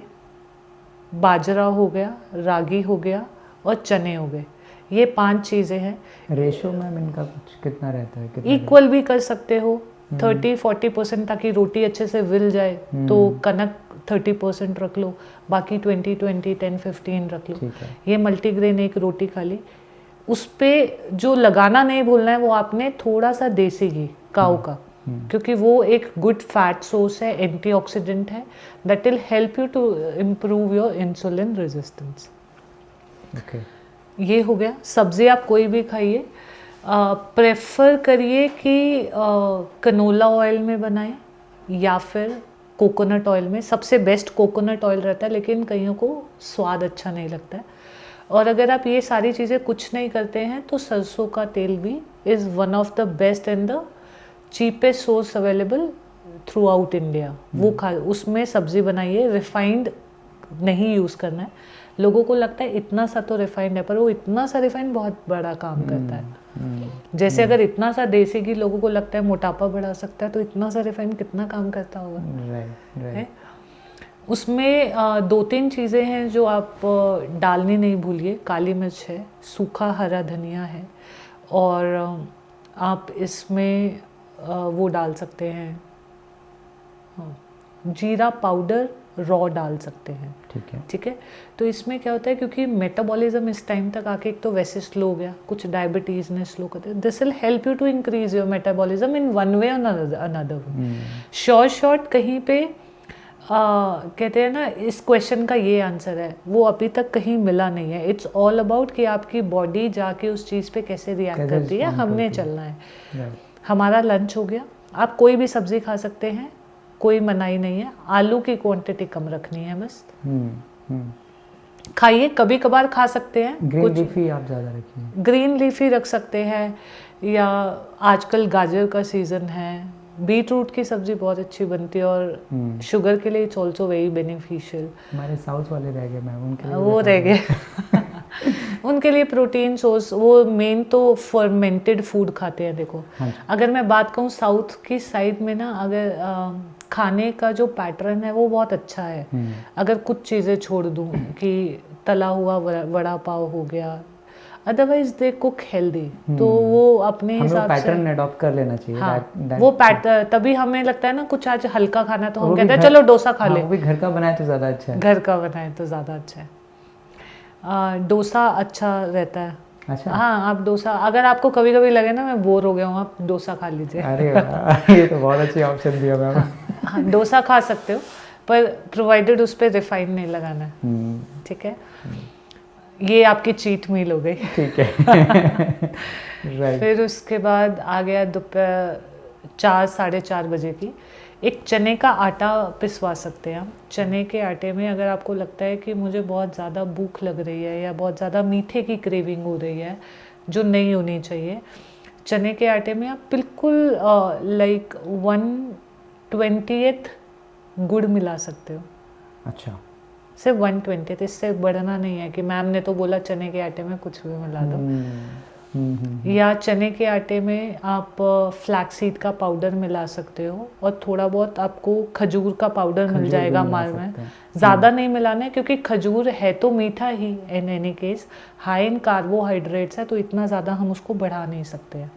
बाजरा हो गया, रागी हो गया और चने हो गए। ये 5 चीज़ें हैं। रेशो मैम इनका कुछ कितना रहता है? इक्वल भी कर सकते हो, 30-40%, ताकि रोटी अच्छे से विल जाए। तो कनक 30% रख लो, बाकी 20-20, 10-15 रख लो। ये मल्टीग्रेन 1 रोटी खा ली। उस पर जो लगाना नहीं भूलना है वो आपने थोड़ा सा देसी घी काऊ का, क्योंकि वो एक गुड फैट सोर्स है, एंटीऑक्सीडेंट है, that will help you to improve your insulin resistance. ये हो गया। सब्जी आप कोई भी खाइए, प्रेफर करिए कि कनोला ऑयल में बनाएं या फिर कोकोनट ऑयल में। सबसे बेस्ट कोकोनट ऑयल रहता है, लेकिन कईयों को स्वाद अच्छा नहीं लगता है। और अगर आप ये सारी चीज़ें कुछ नहीं करते हैं तो सरसों का तेल भी is one of the best and the cheapest source available through out India. वो उसमें सब्जी बनाइए। रिफाइंड नहीं यूज़ करना है। लोगों को लगता है इतना सा तो रिफाइंड है, पर वो इतना सा रिफाइंड बहुत बड़ा काम करता है। जैसे अगर इतना सा देसी घी लोगों को लगता है मोटापा बढ़ा सकता है, तो इतना सा रिफाइंड कितना काम करता होगा। उसमें 2-3 चीज़ें हैं जो आप डालनी नहीं भूलिए। काली मिर्च है, सूखा हरा धनिया है, और आप इसमें वो डाल सकते हैं, जीरा पाउडर रॉ डाल सकते हैं। ठीक है। तो इसमें क्या होता है, क्योंकि मेटाबॉलिज्म इस टाइम तक आके एक तो वैसे स्लो हो गया, कुछ डायबिटीज़ ने स्लो कर दिया। This will help you to increase your metabolism in one way और अनदर। शॉर्ट कहीं पे कहते हैं ना, इस क्वेश्चन का ये आंसर है, वो अभी तक कहीं मिला नहीं है। इट्स ऑल अबाउट कि आपकी बॉडी जाके उस चीज़ पे कैसे रिएक्ट करती है, हमने चलना है। हमारा लंच हो गया। आप कोई भी सब्जी खा सकते हैं, कोई मनाही नहीं है। आलू की क्वांटिटी कम रखनी है बस। खाइए, कभी कभार खा सकते हैं। ग्रीन लीफी आप ज़्यादा रखिए। ग्रीन लीफी रख सकते हैं, या आजकल गाजर का सीज़न है, बीट रूट की सब्जी बहुत अच्छी बनती है, और शुगर के लिए इट्स ऑल्सो वेरी बेनिफिशियल। हमारे साउथ वाले रह गए मैम, उनके लिए वो रह गए उनके लिए प्रोटीन सोर्स, वो मेन तो फर्मेंटेड फूड खाते हैं। देखो, अगर मैं बात कहूँ साउथ की साइड में ना, अगर खाने का जो पैटर्न है वो बहुत अच्छा है। अगर कुछ चीज़ें छोड़ दूँ कि तला हुआ वड़ा पाव हो गया, अदरवाइज दे कुक हेल्दी, तो वो अपने हिसाब से पैटर्न अडॉप्ट कर लेना चाहिए। हाँ, वो पैटर्न तभी हमें लगता है ना कुछ आज हल्का खाना, तो हम कहते हैं चलो डोसा खा ले। वो भी घर का बनाए तो ज़्यादा अच्छा है। घर का बनाए तो ज़्यादा अच्छा है। डोसा अच्छा रहता है। अच्छा। हाँ, आप डोसा, अगर आपको कभी कभी लगे ना मैं बोर हो गया हूँ, आप डोसा खा लीजिए। अरे वाह, ये तो बहुत अच्छी ऑप्शन दिया मैम। हाँ, डोसा खा सकते हो, पर प्रोवाइडेड उस पर रिफाइंड नहीं लगाना है। ठीक है। ये आपकी चीट मील हो गई। ठीक है। फिर उसके बाद आ गया दोपहर 4-4:30 बजे की। एक चने का आटा पिसवा सकते हैं हम। चने के आटे में अगर आपको लगता है कि मुझे बहुत ज़्यादा भूख लग रही है या बहुत ज़्यादा मीठे की क्रेविंग हो रही है, जो नहीं होनी चाहिए, चने के आटे में आप बिल्कुल लाइक 1/20 गुड़ मिला सकते हो। अच्छा, सिर्फ 1/20, इससे बढ़ना नहीं है कि मैम ने तो बोला चने के आटे में कुछ भी मिला दो। या चने के आटे में आप फ्लैक्सीड का पाउडर मिला सकते हो, और थोड़ा बहुत आपको खजूर का पाउडर मिल जाएगा माल में। ज़्यादा नहीं मिलाना है, क्योंकि खजूर है तो मीठा ही, in any case high in carbohydrates है, तो इतना ज़्यादा हम उसको बढ़ा नहीं सकते हैं।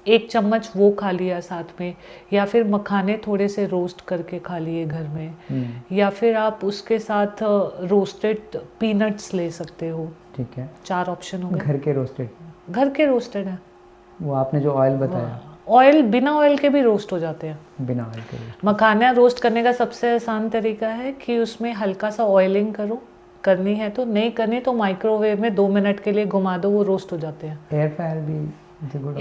1 चम्मच वो खा लिया साथ में, या फिर मखाने थोड़े से रोस्ट करके खा लिए घर में, या फिर आप उसके साथ रोस्टेड पीनट्स ले सकते हो। ठीक है, 4 ऑप्शन हो गए। घर के रोस्टेड? घर के रोस्टेड है। वो आपने जो ऑयल बताया, ऑयल, बिना ऑयल के भी रोस्ट हो जाते हैं। बिना ऑयल के भी? मखाना रोस्ट करने का सबसे आसान तरीका है कि उसमें हल्का सा ऑयलिंग करो, करनी है तो, नहीं करनी तो माइक्रोवेव में 2 मिनट के लिए घुमा दो, वो रोस्ट हो जाते हैं। एयर फ्रायर भी?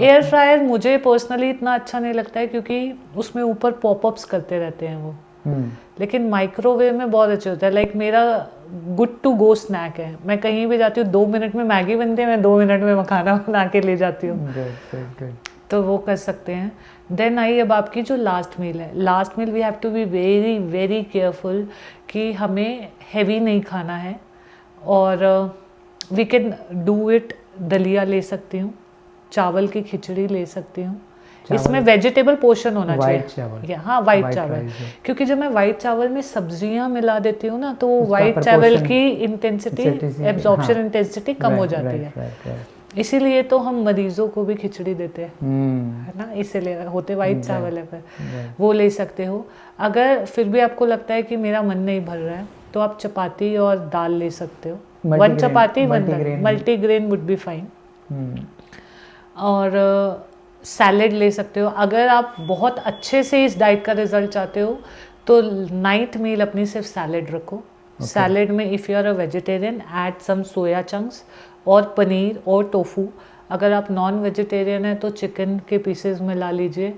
एयर फ्रायर मुझे पर्सनली इतना अच्छा नहीं लगता है, क्योंकि उसमें ऊपर पॉपअप्स करते रहते हैं वो। लेकिन माइक्रोवेव में बहुत अच्छे होता है। लाइक मेरा गुड टू गो स्नैक है, मैं कहीं भी जाती हूँ 2 मिनट में मैगी बनती है, मैं 2 मिनट में मखाना बना के ले जाती हूँ। तो वो कर सकते हैं। देन आई अब आपकी जो लास्ट मील है, last meal we have to be very very careful कि हमें हैवी नहीं खाना है, और वी कैन डू इट। दलिया ले सकती हूँ, चावल की खिचड़ी ले सकती हूँ, इसमें वेजिटेबल पोर्शन होना चाहिए। हाँ, वाइट चावल, क्योंकि जब मैं वाइट चावल में सब्जियां मिला देती हूँ ना, तो वाइट चावल की इंटेंसिटी, एब्जॉर्प्शन इंटेंसिटी कम हो जाती है। इसीलिए तो हम मरीजों को भी खिचड़ी देते हैं, है ना, इसीलिए होते वाइट चावल है। पर वो ले सकते हो। अगर फिर भी आपको लगता है कि मेरा मन नहीं भर रहा है, तो आप चपाती और दाल ले सकते हो। 1 चपाती 1 दाल, मल्टीग्रेन वुड बी फाइन। और सैलेड ले सकते हो। अगर आप बहुत अच्छे से इस डाइट का रिजल्ट चाहते हो तो 9th मील अपनी सिर्फ सैलेड रखो। सैलेड में if you are a vegetarian, add some soya chunks और पनीर और टोफू। अगर आप नॉन वेजिटेरियन हैं तो चिकन के पीसेस मिला लीजिए,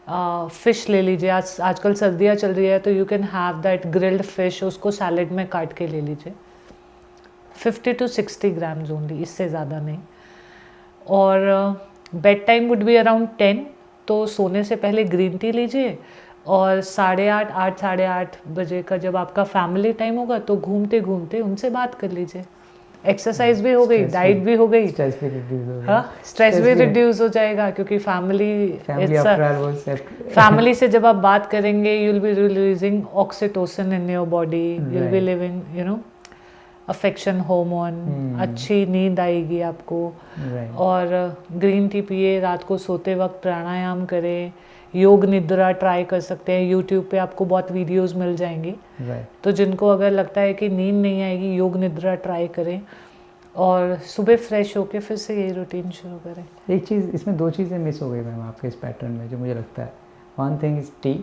फ़िश ले लीजिए। आजकल सर्दियाँ चल रही है तो you can have that grilled fish, उसको सैलेड में काट के ले लीजिए। 50 to 60 ग्राम्स ओनली, इससे ज़्यादा नहीं। और bed time would be around 10, तो सोने से पहले ग्रीन टी लीजिए, और 8:30 8 बजे का जब आपका फैमिली टाइम होगा तो घूमते घूमते उनसे बात कर लीजिए। एक्सरसाइज भी हो गई, डाइट भी हो गई, स्ट्रेस भी रिड्यूस हो जाएगा, क्योंकि फैमिली से जब आप बात करेंगे you will be releasing oxytocin in your body, you will be living, you know, affection hormone, अच्छी नींद आएगी आपको। और ग्रीन टी पिए, रात को सोते वक्त प्राणायाम करें, योग निद्रा ट्राई कर सकते हैं। यूट्यूब पे आपको बहुत वीडियोस मिल जाएंगी। तो जिनको अगर लगता है कि नींद नहीं आएगी, योग निद्रा ट्राई करें, और सुबह फ्रेश होके फिर से यही रूटीन शुरू करें। एक चीज़ इसमें, 2 चीज़ें मिस हो गई मैम आपके इस पैटर्न में जो मुझे लगता है। वन थिंग इज़ टी,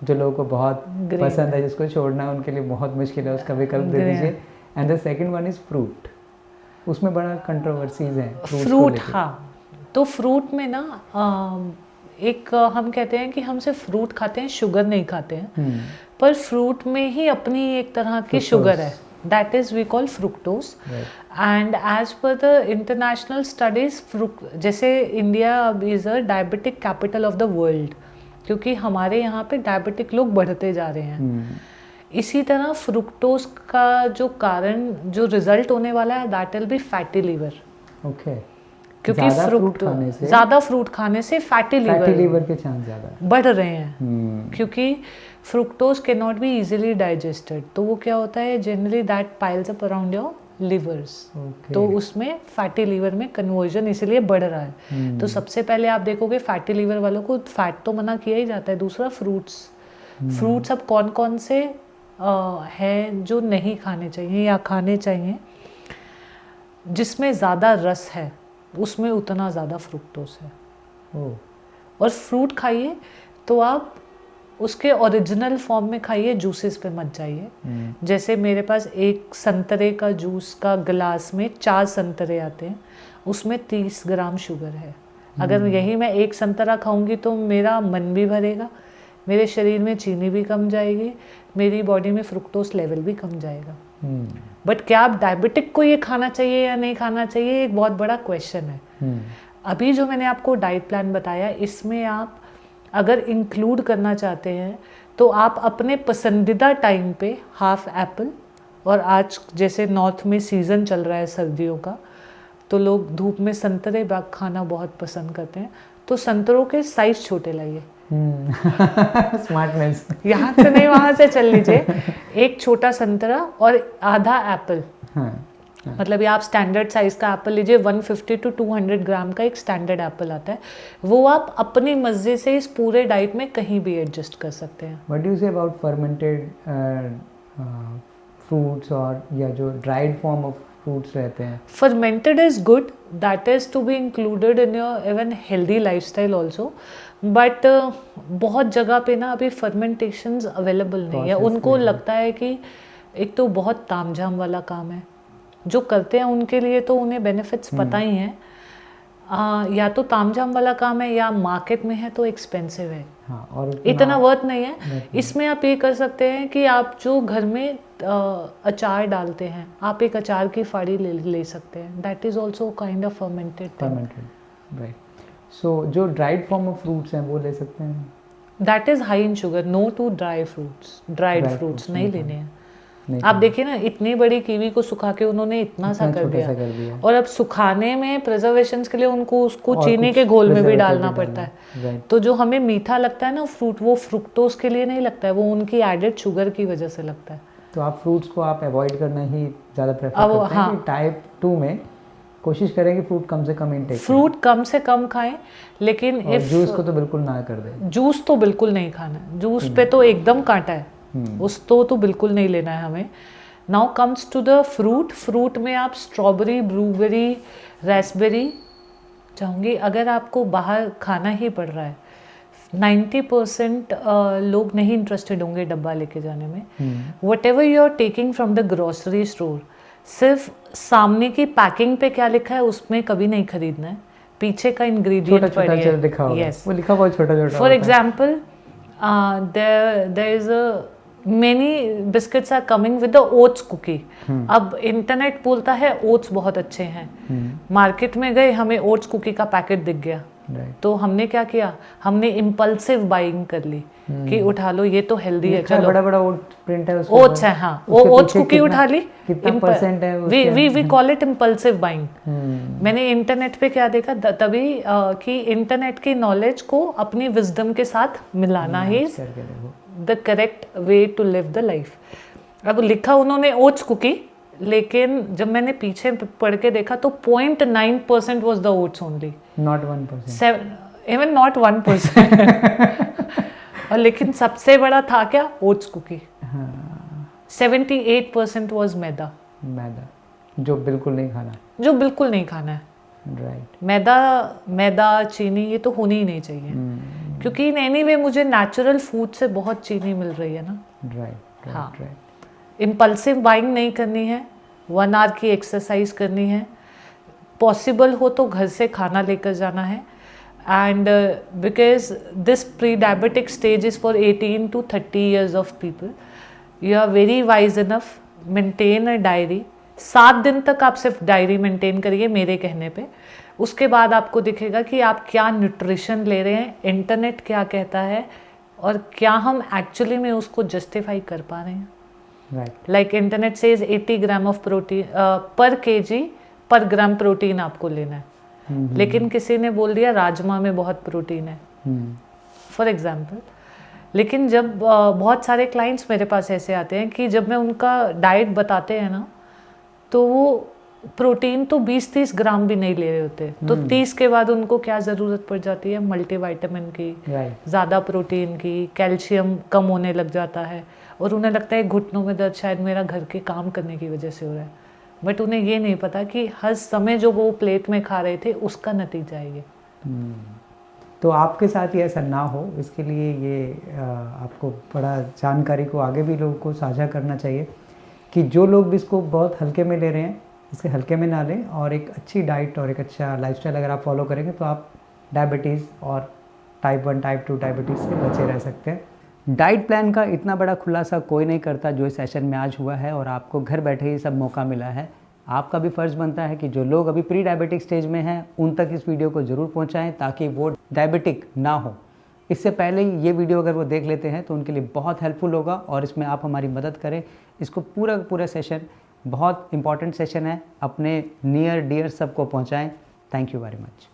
जो लोगों को बहुत पसंद है, जिसको छोड़ना उनके लिए बहुत मुश्किल है, उसका विकल्प दे दीजिए। And the second one is fruit, उसमें बड़ा कंट्रोवर्सीज हैं फ्रूट। हाँ, तो फ्रूट में ना एक हम कहते हैं कि हम सिर्फ फ्रूट खाते हैं, शुगर नहीं खाते हैं। पर फ्रूट में ही अपनी एक तरह की शुगर है, that is we call fructose. And as per the international studies, जैसे India is a diabetic capital of the world, क्योंकि हमारे यहाँ पे डायबिटिक लोग बढ़ते जा रहे हैं। इसी तरह फ्रुक्टोज का जो कारण, जो रिजल्ट होने वाला है, that will be fatty liver. Okay, क्योंकि ज़्यादा फ्रूट खाने से फैटी लीवर के चांस ज़्यादा बढ़ रहे हैं। क्योंकि fructose can not be easily digested, तो वो क्या होता है, generally that piles up around your levers. तो उसमें फैटी लीवर में कन्वर्जन इसलिए बढ़ रहा है। तो सबसे पहले आप देखोगे फैटी लीवर वालों को फैट तो मना किया ही जाता है। दूसरा फ्रूट्स अब कौन कौन से हैं जो नहीं खाने चाहिए या खाने चाहिए, जिसमें ज़्यादा रस है उसमें उतना ज़्यादा फ्रुक्टोज है। और फ्रूट खाइए तो आप उसके ओरिजिनल फॉर्म में खाइए, जूसेस पे मत जाइए। जैसे मेरे पास एक संतरे का जूस का गिलास में 4 संतरे आते हैं, उसमें 30 ग्राम शुगर है। अगर यही मैं एक संतरा खाऊंगी तो मेरा मन भी भरेगा, मेरे शरीर में चीनी भी कम जाएगी, मेरी बॉडी में फ्रुक्टोज लेवल भी कम जाएगा। बट क्या आप डायबिटिक को ये खाना चाहिए या नहीं खाना चाहिए, एक बहुत बड़ा क्वेश्चन है। अभी जो मैंने आपको डाइट प्लान बताया, इसमें आप अगर इंक्लूड करना चाहते हैं तो आप अपने पसंदीदा टाइम पे हाफ एप्पल, और आज जैसे नॉर्थ में सीज़न चल रहा है सर्दियों का, तो लोग धूप में संतरे खाना बहुत पसंद करते हैं, तो संतरों के साइज छोटे लाइए। स्मार्टनेस यहाँ से नहीं, वहाँ से चल लीजिए। एक छोटा संतरा और आधा एप्पल, मतलब ये आप स्टैंडर्ड साइज़ का एप्पल लीजिए, 150 to 200 ग्राम का एक स्टैंडर्ड एप्पल आता है, वो आप अपनी मर्जी से इस पूरे डाइट में कहीं भी एडजस्ट कर सकते हैं। What do you say about fermented fruits और या जो ड्राइड फॉर्म ऑफ फ्रूट्स रहते हैं? Fermented is good, that is to be included in your even healthy lifestyle also, but बहुत जगह पे ना अभी फर्मेंटेशंस अवेलेबल नहीं है। उनको लगता है कि एक तो बहुत तामझाम वाला काम है, जो करते हैं उनके लिए तो उन्हें बेनिफिट्स पता ही हैं, या तो तामझाम वाला काम है या मार्केट में है तो एक्सपेंसिव है। हाँ, और इतना वर्थ नहीं है। इसमें आप ये कर सकते हैं कि आप जो घर में अचार डालते हैं, आप एक अचार की फाड़ी ले सकते हैं, that is also kind of fermented, right. So जो ड्राइड फॉर्म ऑफ फ्रूट्स हैं वो ले सकते हैं? That is high in sugar, no to dry fruits, dried fruits नहीं लेने हैं। आप देखिए ना, इतनी बड़ी कीवी को सुखा के उन्होंने इतना सा कर दिया, और अब सुखाने में प्रिजर्वेशंस के लिए उनको उसको चीनी के घोल में भी डालना पड़ता है। तो जो हमें मीठा लगता है ना फ्रूट, वो फ्रुक्टोज के लिए नहीं लगता है, वो उनकी एडेड शुगर की वजह से लगता है। तो आप फ्रूट्स को आप अवॉइड करना ही ज़्यादा प्रेफर करते हैं? टाइप 2 में कोशिश करें कि फ्रूट कम से कम इंटेक, फ्रूट कम से कम खाएं, लेकिन जूस को तो बिल्कुल ना कर दें। जूस तो बिल्कुल नहीं खाना है, जूस पे तो एकदम कांटा है, उस तो बिल्कुल नहीं लेना है हमें। Now comes to the fruit में आप स्ट्रॉबेरी, ब्लूबेरी, रास्पबेरी चाहूँगी। अगर आपको बाहर खाना ही पड़ रहा है, 90% लोग नहीं इंटरेस्टेड होंगे डब्बा लेके जाने में। Whatever you are taking from the grocery store, सिर्फ सामने की पैकिंग पे क्या लिखा है उसमें कभी नहीं खरीदना है, पीछे का इंग्रेडिएंट पढ़िए। यस, वो लिखा बहुत छोटा-छोटा। For example, there is a many biscuits are coming with the oats cookie। अब इंटरनेट बोलता है ओट्स बहुत अच्छे हैं, मार्केट में गए, हमें ओट्स कुकी का पैकेट दिख गया, तो हमने क्या किया, हमने इम्पल्सिव बाइंग कर ली कि उठा लो ये तो हेल्दी है, चलो बड़ा ओट प्रिंट है, ओट्स है, हाँ वो ओट्स कुकी उठा ली। कितना परसेंट है उसके? We call it impulsive buying. मैंने इंटरनेट पे क्या देखा तभी कि इंटरनेट की नॉलेज को अपनी विजडम के साथ मिलाना ही the correct way to live the life. अब लिखा उन्होंने ओट्स कुकी, लेकिन जब मैंने पीछे पढ़ के देखा तो 0.9% was the oats only, not 1%, even not 1%। और लेकिन सबसे बड़ा था क्या, ओट्स कुकी। 78% was मैदा, जो बिल्कुल नहीं खाना है, राइट। मैदा चीनी ये तो होनी ही नहीं चाहिए, क्योंकि एनीवे मुझे नेचुरल फूड से बहुत चीनी मिल रही है ना। राइट। इम्पल्सिव बाइंग नहीं करनी है, 1 आवर की एक्सरसाइज करनी है, पॉसिबल हो तो घर से खाना लेकर जाना है। And because this pre diabetic stage is for 18 to 30 years of people, you are very wise enough, maintain a diary. 7 दिन तक आप सिर्फ डायरी मेंटेन करिए मेरे कहने पे, उसके बाद आपको दिखेगा कि आप क्या न्यूट्रिशन ले रहे हैं, इंटरनेट क्या कहता है, और क्या हम एक्चुअली में उसको जस्टिफाई कर पा रहे हैं। Like internet says 80 gram of protein पर केजी पर ग्राम प्रोटीन आपको लेना है, लेकिन किसी ने बोल दिया राजमा में बहुत प्रोटीन है, फॉर एग्जाम्पल। लेकिन जब बहुत सारे क्लाइंट्स मेरे पास ऐसे आते हैं कि जब मैं उनका डाइट बताते हैं ना, तो वो प्रोटीन तो 20-30 ग्राम भी नहीं ले रहे होते, तो 30 के बाद उनको क्या ज़रूरत पड़ जाती है, मल्टीविटामिन की, ज़्यादा प्रोटीन की, कैल्शियम कम होने लग जाता है, और उन्हें लगता है घुटनों में दर्द शायद मेरा घर के काम करने की वजह से हो रहा है, बट उन्हें ये नहीं पता कि हर समय जो वो प्लेट में खा रहे थे उसका नतीजा है ये। तो आपके साथ ये ऐसा ना हो, इसके लिए ये आपको बड़ा जानकारी को आगे भी लोगों को साझा करना चाहिए कि जो लोग भी इसको बहुत हल्के में ले रहे हैं, इसे हल्के में ना लें, और एक अच्छी डाइट और एक अच्छा लाइफस्टाइल अगर आप फॉलो करेंगे तो आप डायबिटीज़ और टाइप 1 टाइप 2 डायबिटीज़ से बचे रह सकते हैं। डाइट प्लान का इतना बड़ा खुलासा कोई नहीं करता जो इस सेशन में आज हुआ है, और आपको घर बैठे ही सब मौका मिला है। आपका भी फ़र्ज़ बनता है कि जो लोग अभी प्री डायबिटिक स्टेज में हैं उन तक इस वीडियो को ज़रूर पहुँचाएँ ताकि वो डायबिटिक ना हो। इससे पहले ये वीडियो अगर वो देख लेते हैं तो उनके लिए बहुत हेल्पफुल होगा, और इसमें आप हमारी मदद करें। इसको पूरा सेशन बहुत इंपॉर्टेंट सेशन है, अपने नियर डियर सबको पहुंचाएं। Thank you very much.